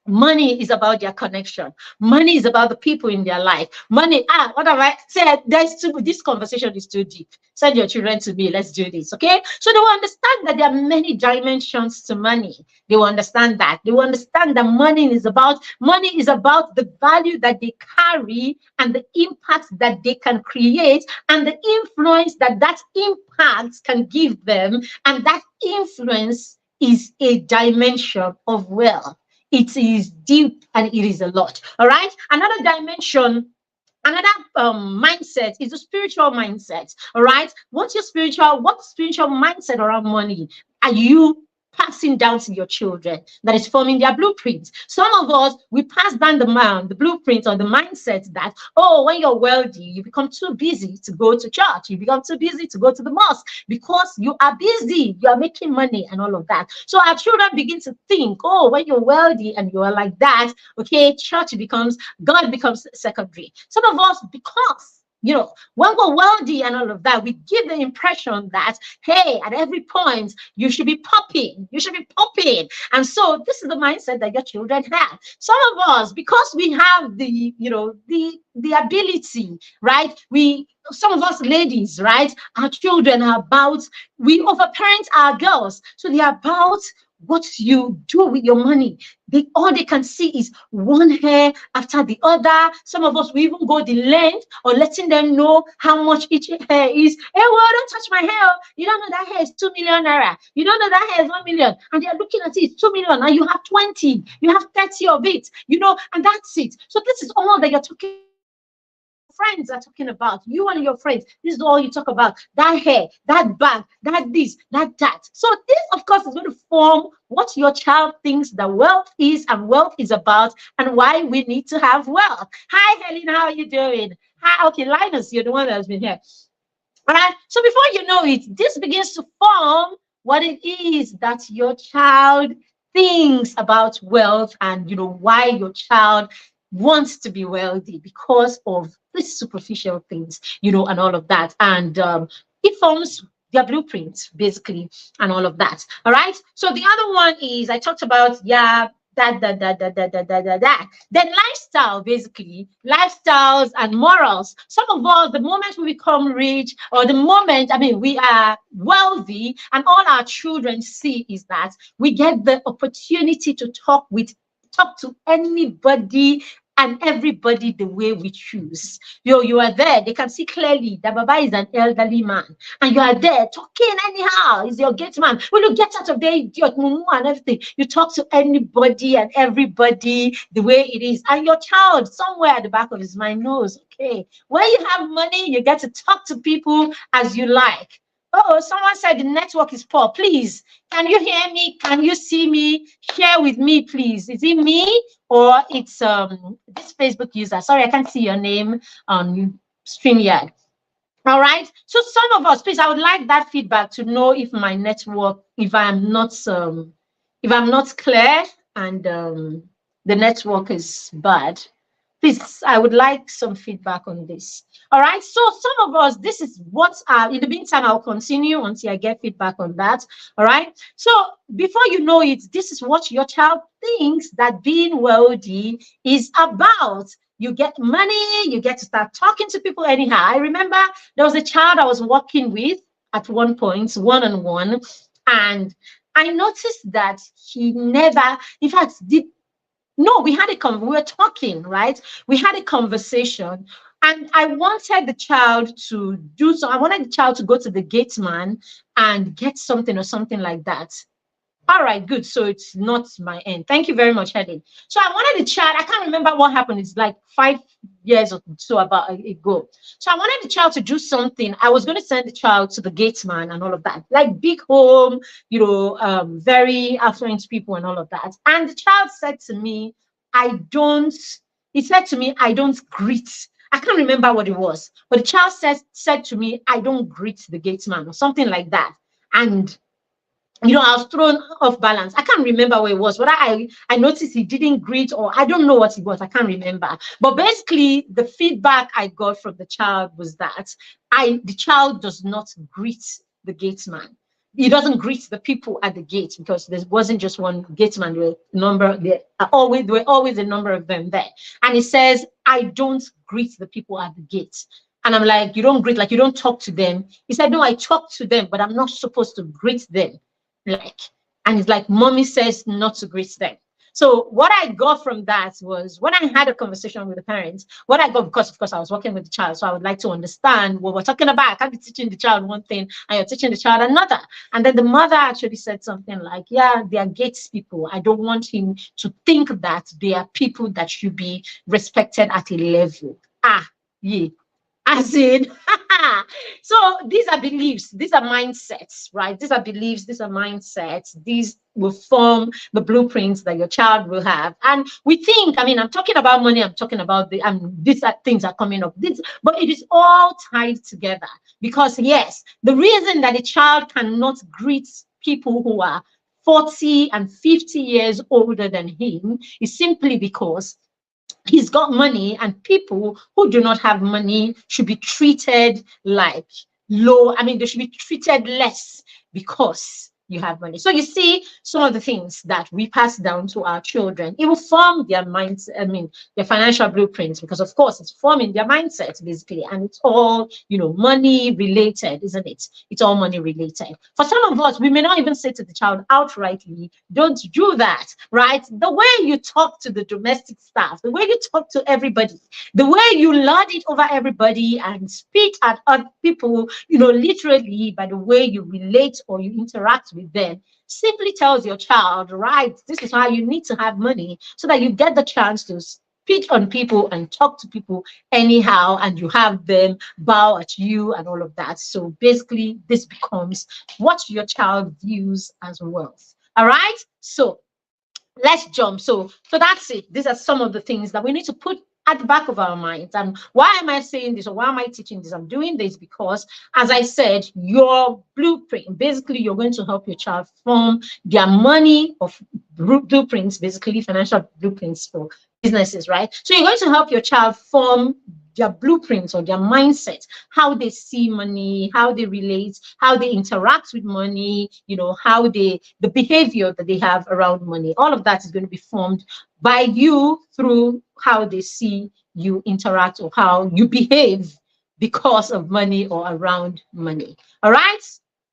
Money is about their connection. Money is about the people in their life. Money, what have I said? This conversation is too deep. Send your children to me. Let's do this, okay? So they will understand that there are many dimensions to money. They will understand that. They will understand that money is about the value that they carry and the impact that they can create and the influence that impact can give them. And that influence is a dimension of wealth. It is deep and it is a lot. All right. Another dimension, another mindset is the spiritual mindset. All right. What spiritual mindset around money are you passing down to your children that is forming their blueprints? Some of us, we pass down the blueprint or the mindset that, oh, when you're wealthy, you become too busy to go to church. You become too busy to go to the mosque because you are busy, you are making money and all of that. So our children begin to think, oh, when you're wealthy and you are like that, okay, God becomes secondary. Some of us, because when we're wealthy and all of that, we give the impression that, hey, at every point, you should be popping. You should be popping. And so this is the mindset that your children have. Some of us, because we have the ability, right? Some of us ladies, right? Our children are about, we overparent our girls. So they are about what you do with your money. All they can see is one hair after the other. Some of us, we even go the length or letting them know how much each hair is. Hey, well, don't touch my hair. You don't know that hair is 2 million naira. You don't know that hair is 1 million. And they are looking at it, 2 million. And you have 20, you have 30 of it, and that's it. So this is all that you're talking friends are talking about. You and your friends, this is all you talk about. That hair, that bag, that this, that. So this, of course, is going to form what your child thinks that wealth is and wealth is about and why we need to have wealth. Hi, Helen, how are you doing? Hi, okay, Linus, you're the one that has been here. All right, so before you know it, this begins to form what it is that your child thinks about wealth and, why your child wants to be wealthy because of these superficial things, and all of that. And it forms their blueprint, basically, and all of that. All right. So the other one is I talked about, that. Then lifestyle, basically, lifestyles and morals. Some of us, the moment we become rich, or the moment, we are wealthy, and all our children see is that we get the opportunity to talk to anybody and everybody the way we choose. You are there. They can see clearly that Baba is an elderly man. And you are there talking anyhow. He's your gate man. When you get out of there, idiot, mumu and everything, you talk to anybody and everybody the way it is. And your child, somewhere at the back of his mind, knows, okay, when you have money, you get to talk to people as you like. Oh, someone said the network is poor. Please, can you hear me? Can you see me? Share with me, please. Is it me or it's this Facebook user? Sorry, I can't see your name on StreamYard. All right. So some of us, please, I would like that feedback to know if my network, if I'm not clear and the network is bad. Please, I would like some feedback on this. All right. So some of us, this is what in the meantime, I'll continue until I get feedback on that. All right. So before you know it, this is what your child thinks that being wealthy is about. You get money, you get to start talking to people anyhow. I remember there was a child I was working with at one point, one-on-one, and I noticed that he never, in fact, we were talking, right? We had a conversation, and I wanted the child to do so. I wanted the child to go to the gate man and get something or something like that. All right, good. So it's not my end. Thank you very much, Helen. So I wanted the child, I can't remember what happened. It's like 5 years or so ago. So I wanted the child to do something. I was going to send the child to the gate man and all of that, like big home, very affluent people and all of that. And the child said to me, I don't greet. I can't remember what it was, but the child said to me, I don't greet the gate man or something like that. And I was thrown off balance. I can't remember what it was, but I noticed he didn't greet, or I don't know what it was. I can't remember. But basically, the feedback I got from the child was that the child does not greet the gate man. he doesn't greet the people at the gate, because there wasn't just one gateman. There were always a number of them there. And he says, I don't greet the people at the gate. And I'm like, you don't greet, like you don't talk to them? He said, no, I talk to them, but I'm not supposed to greet them. Like, and it's like, mommy says not to greet them. So what I got from that was, when I had a conversation with the parents, what I got, because of course I was working with the child, so I would like to understand what we're talking about. I can't be teaching the child one thing and you're teaching the child another. And then the mother actually said something like, yeah, they are gates people. I don't want him to think that they are people that should be respected at a level. Yeah. As in, so these are beliefs, these are mindsets, right? These are beliefs, these are mindsets. These will form the blueprints that your child will have. And we think, I mean, I'm talking about money, I'm talking about these are things are coming up. But it is all tied together, because yes, the reason that a child cannot greet people who are 40 and 50 years older than him is simply because he's got money, and people who do not have money should be treated like low. I mean, they should be treated less because you have money. So you see some of the things that we pass down to our children. It will form their minds, I mean, their financial blueprints, because of course it's forming their mindset basically. And it's all, you know, money related, isn't it? It's all money related. For some of us, we may not even say to the child outrightly, don't do that, right? The way you talk to the domestic staff, the way you talk to everybody, the way you lord it over everybody and spit at other people, you know, literally by the way you relate or you interact with them, simply tells your child, right, this is how you need to have money, so that you get the chance to spit on people and talk to people anyhow, and you have them bow at you and all of that. So basically, this becomes what your child views as wealth. All right, so let's jump. So that's it. These are some of the things that we need to put at the back of our minds. And why am I saying this, or why am I teaching this? I'm doing this because, as I said, your blueprint, basically, you're going to help your child form their money of blueprints, basically financial blueprints for businesses, right? So you're going to help your child form their blueprints or their mindset, how they see money, how they relate, how they interact with money, you know, how the behavior that they have around money. All of that is going to be formed by you through how they see you interact or how you behave because of money or around money. All right?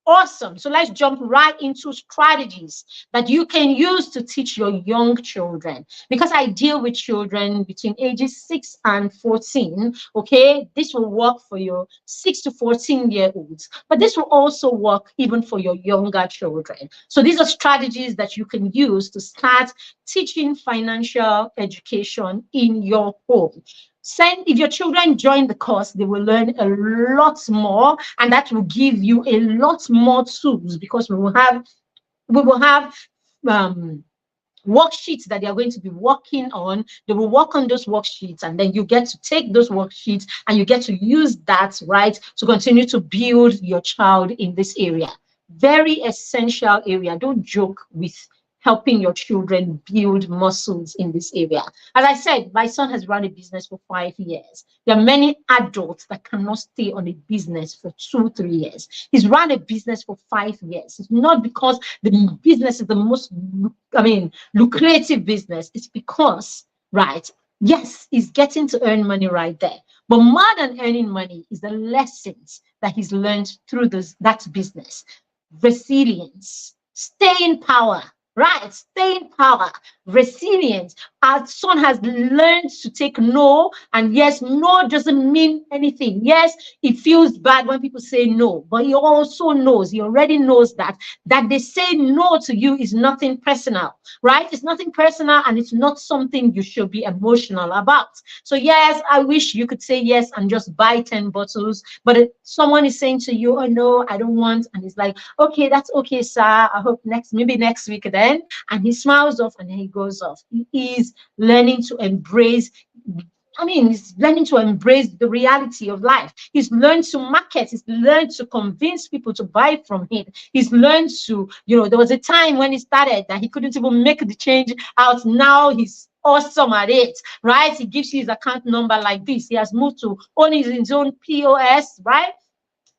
Awesome. So let's jump right into strategies that you can use to teach your young children, because I deal with children between ages 6 and 14. Okay, this will work for your 6 to 14-year-olds, but this will also work even for your younger children. So these are strategies that you can use to start teaching financial education in your home. If your children join the course, they will learn a lot more, and that will give you a lot more tools, because we will have worksheets that they are going to be working on. They will work on those worksheets, and then you get to take those worksheets and you get to use that, right, to continue to build your child in this area. Very essential area. Don't joke with helping your children build muscles in this area. As I said, my son has run a business for 5 years. There are many adults that cannot stay on a business for 2-3 years. He's run a business for 5 years. It's not because the business is the most, lucrative business. It's because, right, yes, he's getting to earn money right there. But more than earning money is the lessons that he's learned through that business. Resilience, staying power, right? Staying power, resilience. Our son has learned to take no, and yes, no doesn't mean anything. Yes, it feels bad when people say no, but he also knows, he already knows that they say no to you is nothing personal, right? It's nothing personal, and it's not something you should be emotional about. So yes, I wish you could say yes and just buy 10 bottles, but if someone is saying to you, oh no, I don't want, and it's like, okay, that's okay, sir. I hope maybe next week then. And he smiles off and then he goes off. He is learning to embrace, he's learning to embrace the reality of life. He's learned to market. He's learned to convince people to buy from him. He's learned to, there was a time when he started that he couldn't even make the change out. Now he's awesome at it, right? He gives you his account number like this. He has moved to owning his own POS, right?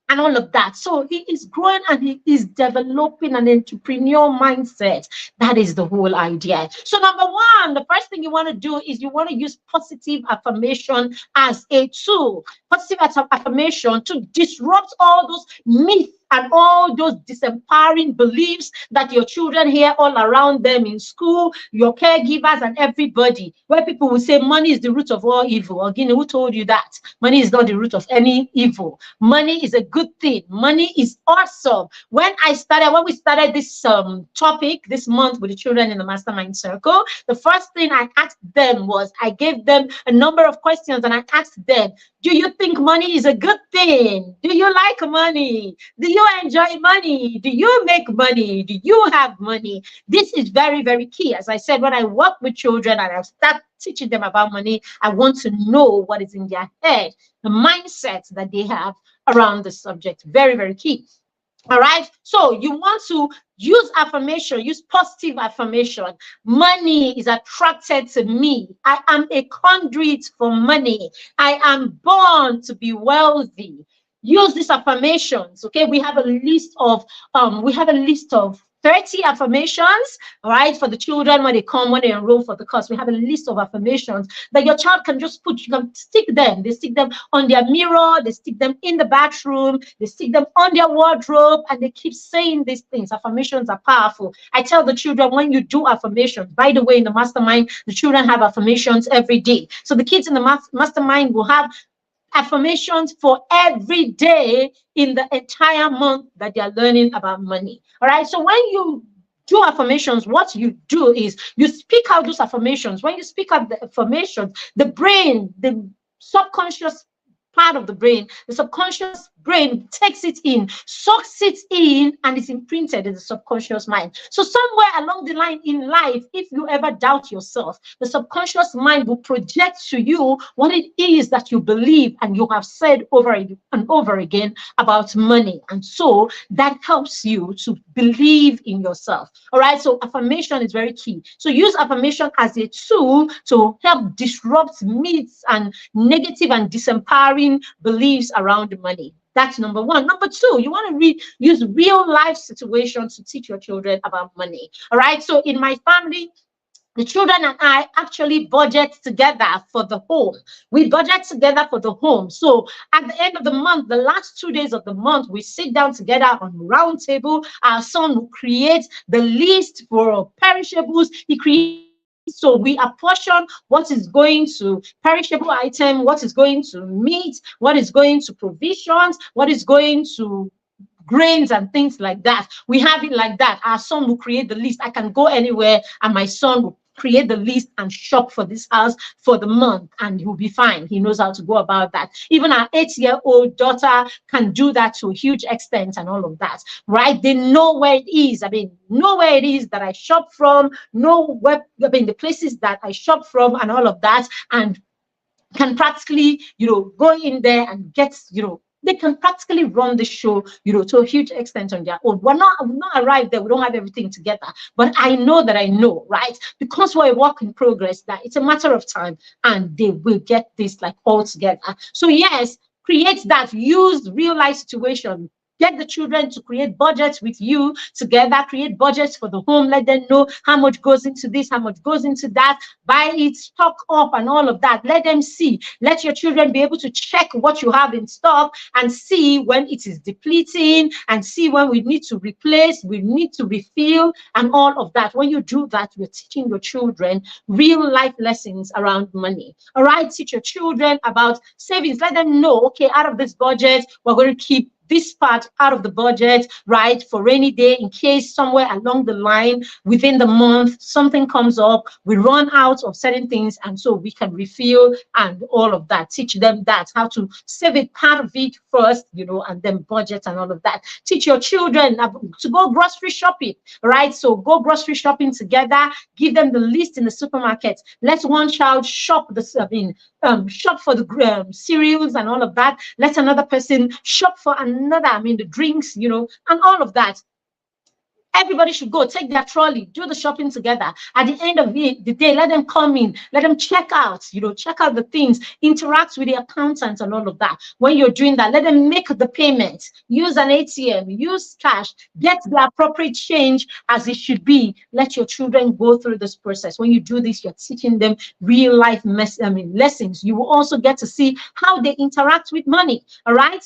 and all of that. So he is growing and he is developing an entrepreneur mindset. That is the whole idea. So number one, the first thing you want to do is you want to use positive affirmation as a tool. Positive affirmation to disrupt all those myths and all those disempowering beliefs that your children hear all around them in school, your caregivers and everybody, where people will say money is the root of all evil. Again, who told you that? Money is not the root of any evil. Money is a good thing. Money is awesome. When we started this topic this month with the children in the mastermind circle, the first thing I asked them was, I gave them a number of questions and I asked them, do you think money is a good thing? Do you like money? Do you enjoy money? Do you make money? Do you have money? This is very, very key. As I said, when I work with children and I start teaching them about money, I want to know what is in their head, the mindset that they have around the subject. Very, very key. All right. So you want to use affirmation, use positive affirmation. Money is attracted to me. I am a conduit for money. I am born to be wealthy. Use these affirmations. Okay. We have a list of 30 affirmations, all right, for the children when they enroll for the course. We have a list of affirmations that your child can just put, you can stick them. They stick them on their mirror, they stick them in the bathroom, they stick them on their wardrobe, and they keep saying these things. Affirmations are powerful. I tell the children, when you do affirmations, by the way, in the mastermind, the children have affirmations every day. So the kids in the mastermind will have affirmations for every day in the entire month that they are learning about money. All right. So when you do affirmations, what you do is you speak out those affirmations. When you speak out the affirmations, the brain, the subconscious part of the brain, the subconscious brain takes it in, soaks it in, and it's imprinted in the subconscious mind. So somewhere along the line in life, if you ever doubt yourself, the subconscious mind will project to you what it is that you believe and you have said over and over again about money. And so that helps you to believe in yourself. All right. So affirmation is very key. So use affirmation as a tool to help disrupt myths and negative and disempowering beliefs around money. That's number one. Number two, you want to use real life situations to teach your children about money. All right. So in my family, the children and I actually budget together for the home. We budget together for the home. So at the end of the month, the last 2 days of the month, we sit down together on round table. Our son will create the list for perishables. He creates. So we apportion what is going to perishable item, what is going to meat, what is going to provisions, what is going to grains and things like that. We have it like that. Our son will create the list. I can go anywhere and my son will create the list and shop for this house for the month, and he'll be fine. He knows how to go about that. Even our 8-year-old daughter can do that to a huge extent and all of that, right? They know where it is. I mean, know where it is that I shop from, know where, I mean, the places that I shop from and all of that, and can practically, go in there and get, they can practically run the show, to a huge extent on their own. We've not arrived there. We don't have everything together. But I know that I know, right? Because we're a work in progress, that it's a matter of time and they will get this like all together. So yes, create that, use real life situation. Get the children to create budgets with you together, create budgets for the home, let them know how much goes into this, how much goes into that, buy it, stock up and all of that. Let them see. Let your children be able to check what you have in stock and see when it is depleting and see when we need to replace, we need to refill and all of that. When you do that, you're teaching your children real life lessons around money. All right, teach your children about savings. Let them know, okay, out of this budget, we're going to keep this part out of the budget, right, for rainy day, in case somewhere along the line within the month something comes up, we run out of certain things, and so we can refill and all of that. Teach them that, how to save it, part of it first, and then budget and all of that. Teach your children to go grocery shopping, right? So go grocery shopping together, give them the list in the supermarket. Let one child shop shop for the cereals and all of that. Let another person shop for another, the drinks, and all of that. Everybody should go, take their trolley, do the shopping together. At the end of the day, let them come in, let them check out, check out the things, interact with the accountants and all of that. When you're doing that, let them make the payment, use an ATM, use cash, get the appropriate change as it should be. Let your children go through this process. When you do this, you're teaching them real life lessons. You will also get to see how they interact with money. All right.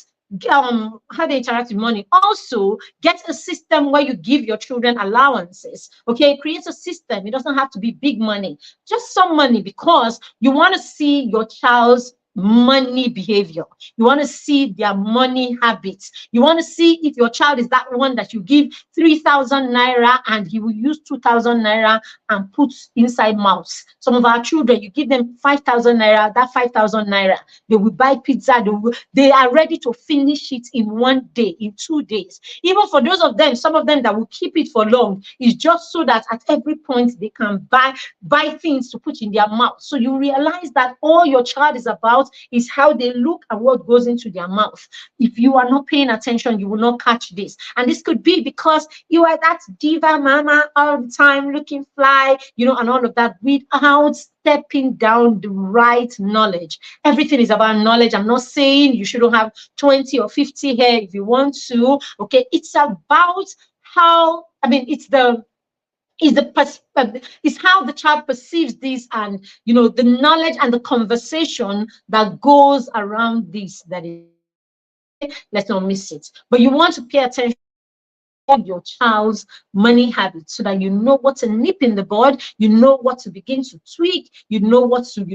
How they interact with money. Also, get a system where you give your children allowances. Okay, create a system. It doesn't have to be big money, just some money, because you want to see your child's money behavior. You want to see their money habits. You want to see if your child is that one that you give 3,000 naira and he will use 2,000 naira and put inside mouths. Some of our children, you give them 5,000 naira, that 5,000 naira, they will buy pizza. They are ready to finish it in 1 day, in 2 days. Even for those of them, some of them that will keep it for long, is just so that at every point they can buy things to put in their mouth. So you realize that all your child is about is how they look and what goes into their mouth. If you are not paying attention, you will not catch this. And this could be because you are that diva mama all the time, looking fly, and all of that, without stepping down the right knowledge. Everything is about knowledge. I'm not saying you shouldn't have 20 or 50 hair if you want to. Okay, it's about how, is how the child perceives this, and the knowledge and the conversation that goes around this. That is, let's not miss it. But you want to pay attention to your child's money habits so that you know what to nip in the bud, you know what to begin to tweak, you know what to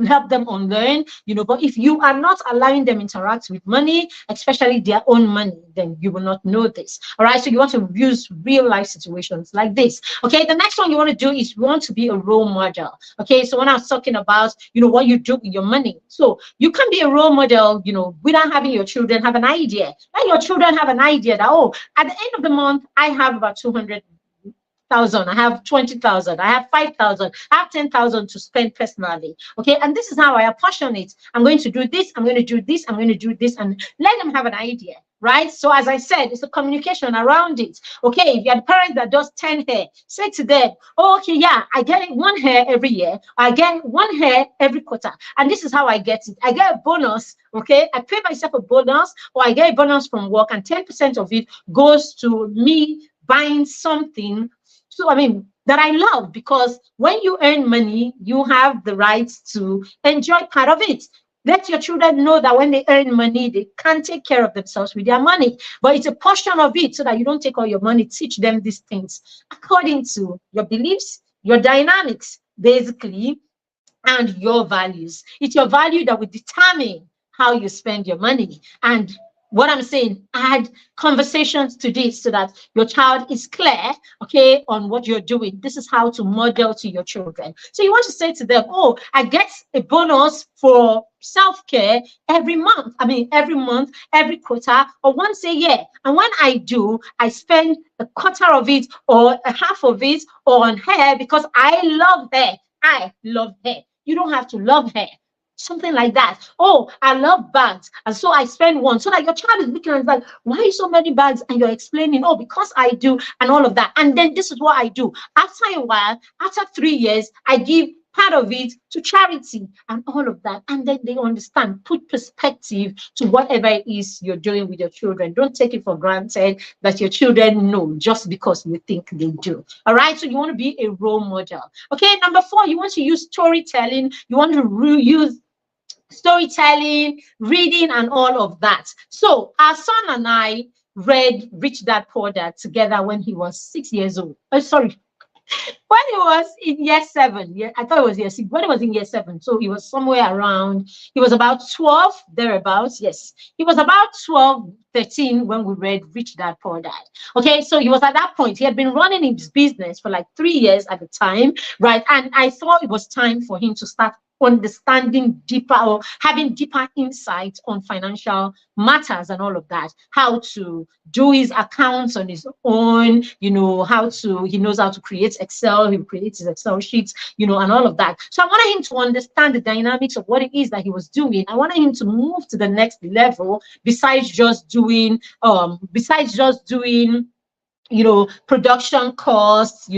help them unlearn, but if you are not allowing them interact with money, especially their own money, then you will not know this. All right, so you want to use real life situations like this. Okay, the next one you want to do is you want to be a role model. Okay, so when I was talking about what you do with your money, so you can be a role model without having your children have an idea. Let your children have an idea that, oh, at the end of the month I have about 200,000, I have 20,000, I have 5,000, I have 10,000 to spend personally. Okay, and this is how I apportion it. I'm going to do this, I'm going to do this, I'm going to do this, and let them have an idea. Right? So as I said, it's a communication around it. Okay, if you're the parent that does 10 hair, say to them, oh, okay, yeah, I get 1 hair every year. I get 1 hair every quarter. And this is how I get it. I get a bonus, okay? I pay myself a bonus, or I get a bonus from work, and 10% of it goes to me buying something, that I love, because when you earn money, you have the right to enjoy part of it. Let your children know that when they earn money, they can take care of themselves with their money. But it's a portion of it so that you don't take all your money. Teach them these things according to your beliefs, your dynamics, basically, and your values. It's your value that will determine how you spend your money. And what I'm saying, add conversations to this so that your child is clear, okay, on what you're doing. This is how to model to your children. So you want to say to them, oh, I get a bonus for self-care every month. Every month, every quarter, or once a year. And when I do, I spend a quarter of it or a half of it on hair because I love hair. I love hair. You don't have to love hair. Something like that. Oh, I love bags, and so I spend one. So that your child is looking at like, why so many bags? And you're explaining, oh, because I do, and all of that. And then this is what I do. After a while, after 3 years, I give part of it to charity and all of that. And then they understand. Put perspective to whatever it is you're doing with your children. Don't take it for granted that your children know just because you think they do. All right. So you want to be a role model. Okay. Number 4, you want to use storytelling. You want to use storytelling, reading, and all of that. So our son and I read Rich Dad Poor Dad together when he was 6 years old. Oh, sorry. When he was in year 7, yeah, I thought it was year 6. When he was in year 7, so he was somewhere around, he was about 12, thereabouts. Yes, he was about 12, 13 when we read Rich Dad Poor Dad. Okay, so he was at that point. He had been running his business for like 3 years at the time, right? And I thought it was time for him to start understanding deeper or having deeper insight on financial matters and all of that, how to do his accounts on his own, he knows how to create Excel, he creates his Excel sheets, and all of that. So I wanted him to understand the dynamics of what it is that he was doing. I wanted him to move to the next level besides just doing production costs,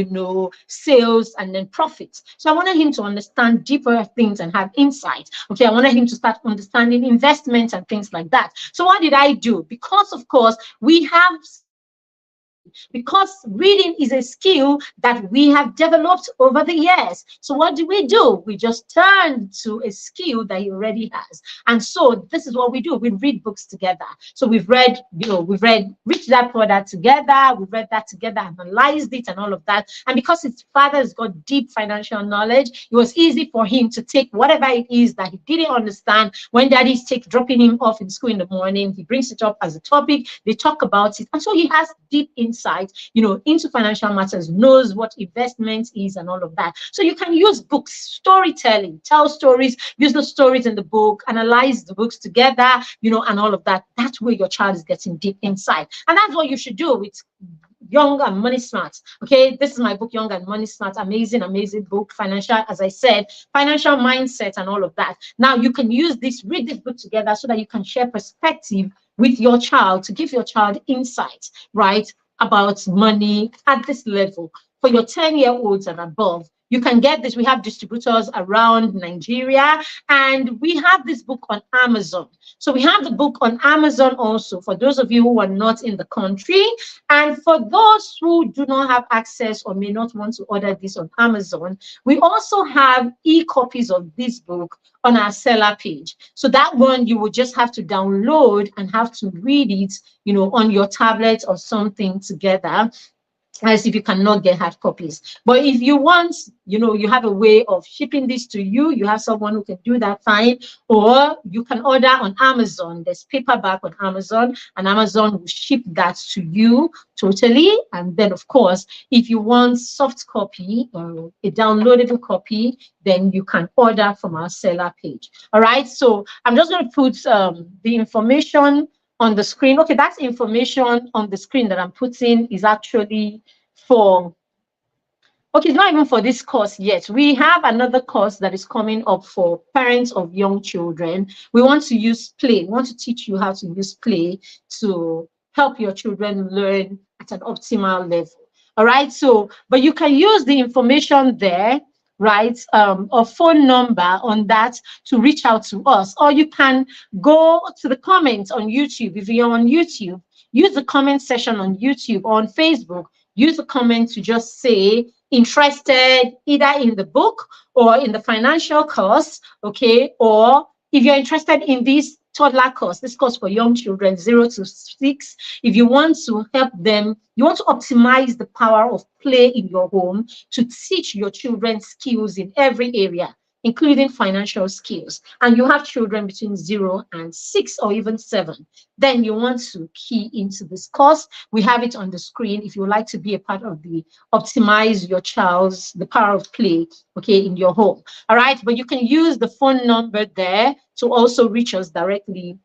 sales, and then profits. So I wanted him to understand deeper things and have insight. Okay, I wanted him to start understanding investments and things like that. So what did I do? Because of course we have, because reading is a skill that we have developed over the years. So what do? We just turn to a skill that he already has. And so this is what we do. We read books together. So we've read Rich Dad Poor Dad together. We've read that together, analyzed it and all of that. And because his father has got deep financial knowledge, it was easy for him to take whatever it is that he didn't understand. When daddy's dropping him off in school in the morning, he brings it up as a topic. They talk about it. And so he has deep insight, into financial matters, knows what investment is and all of that. So you can use books, storytelling, tell stories, use the stories in the book, analyze the books together, and all of that. That's where your child is getting deep insight. And that's what you should do with Young and Money Smart. Okay, this is my book, Young and Money Smart. Amazing, amazing book. Financial, as I said, financial mindset and all of that. Now you can use this, read this book together so that you can share perspective with your child to give your child insight, right, about money at this level. For your 10-year-olds and above, you can get this. We have distributors around Nigeria, and we have this book on Amazon. So we have the book on Amazon also for those of you who are not in the country. And for those who do not have access or may not want to order this on Amazon, we also have e-copies of this book on our seller page. So that one you will just have to download and have to read it, on your tablet or something together, as if you cannot get hard copies. But if you want, you have a way of shipping this to you, you have someone who can do that, fine. Or you can order on Amazon. There's paperback on Amazon, and Amazon will ship that to you totally. And then, of course, if you want soft copy or a downloadable copy, then you can order from our seller page. All right. So I'm just going to put the information on the screen. Okay, that's information on the screen that I'm putting is actually for, okay, it's not even for this course yet. We have another course that is coming up for parents of young children. We want to use play. We want to teach you how to use play to help your children learn at an optimal level. All right, so, but you can use the information there, right, or phone number on that to reach out to us. Or you can go to the comments on YouTube. If you're on YouTube, use the comment section on YouTube or on Facebook. Use the comment to just say interested either in the book or in the financial course, okay? Or if you're interested in this toddler course, this course for young children 0 to 6, if you want to help them, you want to optimize the power of play in your home to teach your children skills in every area, including financial skills, and you have children between 0 and 6 or even 7, then you want to key into this course. We have it on the screen if you would like to be a part of the optimize your child's, the power of play, okay, in your home. All right, but you can use the phone number there to also reach us directly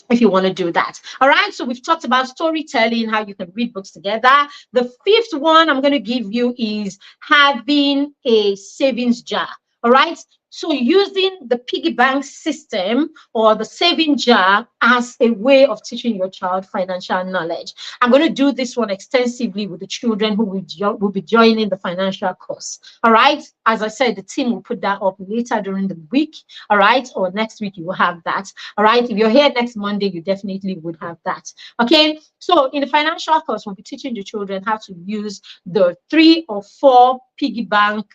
if you want to do that. All right, so we've talked about storytelling, how you can read books together. The fifth one I'm going to give you is having a savings jar. All right, so using the piggy bank system or the saving jar as a way of teaching your child financial knowledge. I'm going to do this one extensively with the children who will be joining the financial course. All right, as I said, the team will put that up later during the week. All right, or next week you will have that. All right, if you're here next Monday, you definitely would have that. Okay, so in the financial course, we'll be teaching the children how to use the 3 or 4 piggy bank,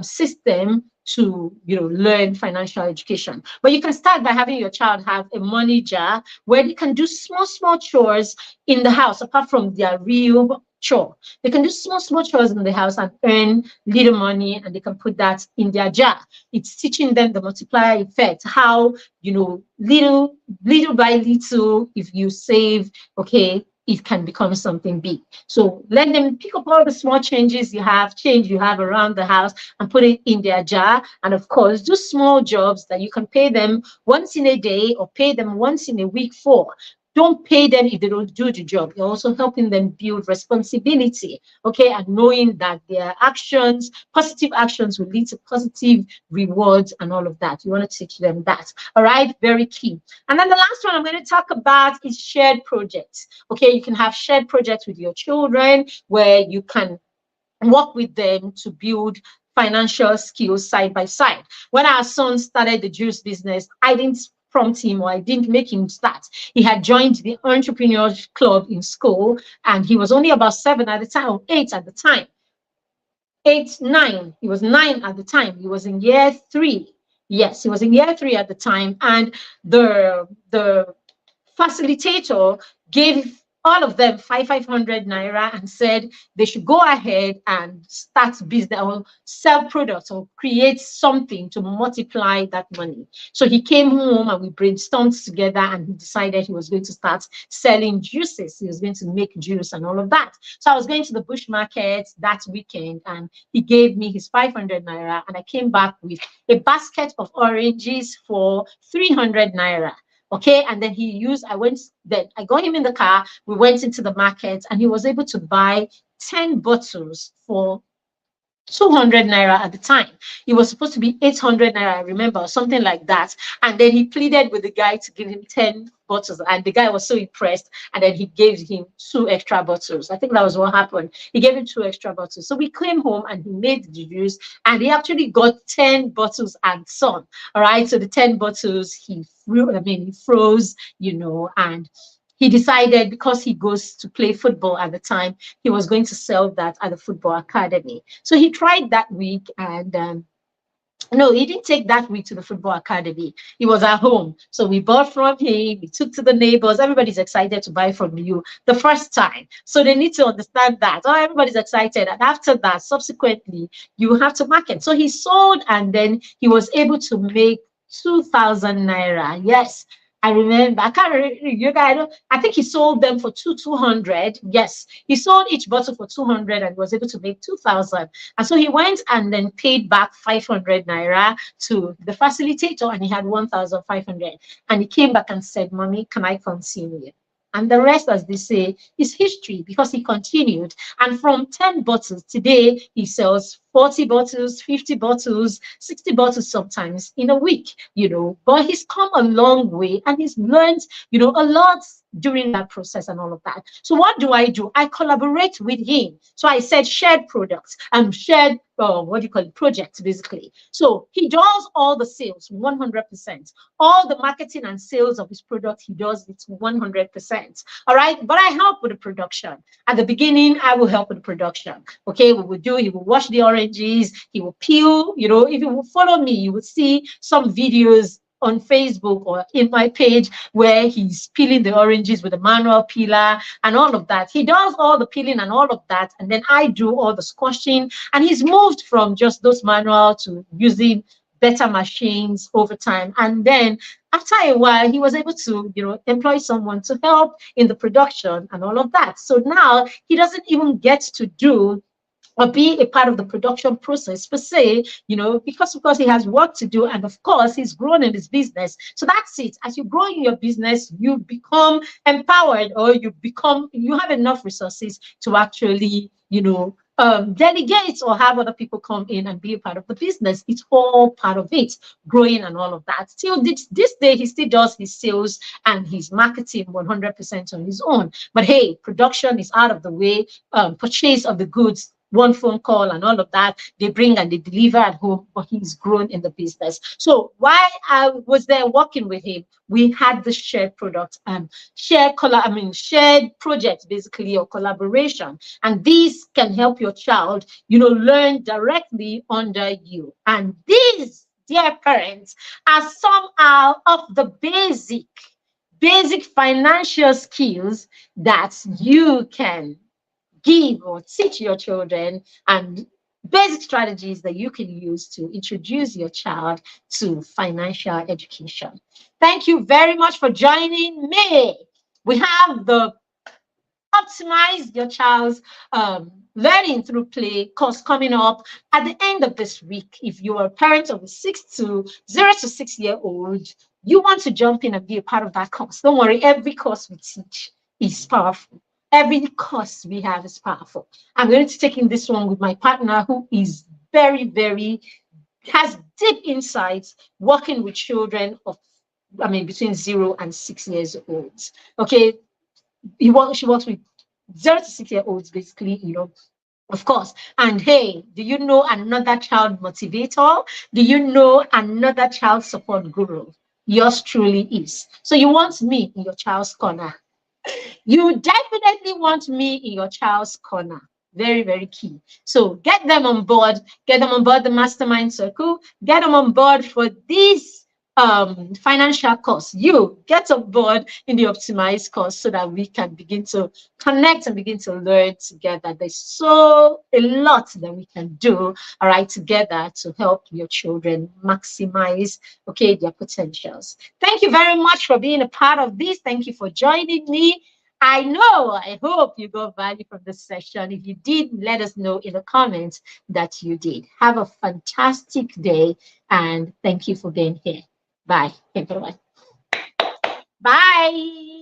system to learn financial education. But you can start by having your child have a money jar where they can do small chores in the house apart from their real chore. They can do small chores in the house and earn little money, and they can put that in their jar. It's teaching them the multiplier effect, how little by little, if you save, okay, it can become something big. So let them pick up all the small change you have around the house and put it in their jar. And of course, do small jobs that you can pay them once in a day or pay them once in a week for. don't pay them if they don't do the job. You're also helping them build responsibility, okay, and knowing that their actions, positive actions, will lead to positive rewards and all of that. You want to teach them that. All right, very key. And then the last one I'm going to talk about is shared projects. Okay, you can have shared projects with your children where you can work with them to build financial skills side by side. When our son started the juice business, I didn't prompt him or I didn't make him start. He had joined the entrepreneurs club in school and he was only about 7 at the time, or 8 at the time. 8, 9. He was 9 at the time. He was in year 3. Yes, he was in year 3 at the time. And the facilitator gave all of them 500 naira and said they should go ahead and start business or sell products or create something to multiply that money. So he came home and we brainstormed together and he decided he was going to start selling juices. He was going to make juice and all of that. So I was going to the bush market that weekend and he gave me his 500 naira and I came back with a basket of oranges for 300 naira. Okay, and then I got him in the car, we went into the market and he was able to buy 10 bottles for 200 naira at the time. It was supposed to be 800 naira, I remember, or something like that. And then he pleaded with the guy to give him 10 bottles. And the guy was so impressed. And then he gave him 2 extra bottles. I think that was what happened. He gave him 2 extra bottles. So we came home and he made the juice. And he actually got 10 bottles and some. All right. So the 10 bottles he froze, and he decided because he goes to play football at the time, he was going to sell that at the football academy. So he tried that week and no, he didn't take that week to the football academy. He was at home. So we bought from him, we took to the neighbors. Everybody's excited to buy from you the first time. So they need to understand that. Oh, everybody's excited. And after that, subsequently, you have to market. So he sold and then he was able to make 2,000 naira. Yes. I remember, I can't remember, you guys, I think he sold them for 200. Yes, he sold each bottle for 200 and was able to make 2,000. And so he went and then paid back 500 naira to the facilitator and he had 1,500. And he came back and said, Mommy, can I continue? And the rest, as they say, is history because he continued. And from 10 bottles, today he sells 40 bottles, 50 bottles, 60 bottles sometimes in a week, But he's come a long way and he's learned, a lot during that process and all of that. So what do? I collaborate with him. So I said shared products and shared, projects, basically. So he does all the sales, 100%. All the marketing and sales of his product, he does it 100%. All right. But I help with the production. At the beginning, I will help with the production. Okay. He will wash the oranges, he will peel, if you will follow me, you will see some videos on Facebook or in my page where he's peeling the oranges with a manual peeler and all of that. He does all the peeling and all of that. And then I do all the squashing. And he's moved from just those manual to using better machines over time. And then after a while, he was able to, employ someone to help in the production and all of that. So now he doesn't even get to do or be a part of the production process per se, because he has work to do. And of course, he's grown in his business. So that's it. As you grow in your business, you become empowered or you have enough resources to actually, delegate or have other people come in and be a part of the business. It's all part of it, growing and all of that. Till this day, he still does his sales and his marketing 100% on his own. But hey, production is out of the way. Purchase of the goods, one phone call and all of that, they bring and they deliver at home, but he's grown in the business. So while I was there working with him, we had the shared product and shared projects basically, or collaboration. And these can help your child, learn directly under you. And these, dear parents, are somehow of the basic financial skills that you can give or teach your children, and basic strategies that you can use to introduce your child to financial education. Thank you very much for joining me. We have the optimize your child's learning through play course coming up at the end of this week. If you are a parent of a 0 to 6 year old, you want to jump in and be a part of that course. Don't worry, every course we teach is powerful. Every course we have is powerful. I'm going to take in this one with my partner who is very, very, has deep insights working with children of, between 0 and 6 years old. Okay, she works with 0 to 6 year olds, basically, of course. And hey, do you know another child motivator? Do you know another child support guru? Yours truly is. So you want me in your child's corner. You definitely want me in your child's corner. Very, very key. So get them on board, the mastermind circle, get them on board for this financial course. You get on board in the optimized course so that we can begin to connect and begin to learn together. There's so a lot that we can do, all right, together to help your children maximize, okay, their potentials. Thank you very much for being a part of this. Thank you for joining me. I hope you got value from this session. If you did, let us know in the comments that you did. Have a fantastic day and thank you for being here. Bye, everyone. Bye.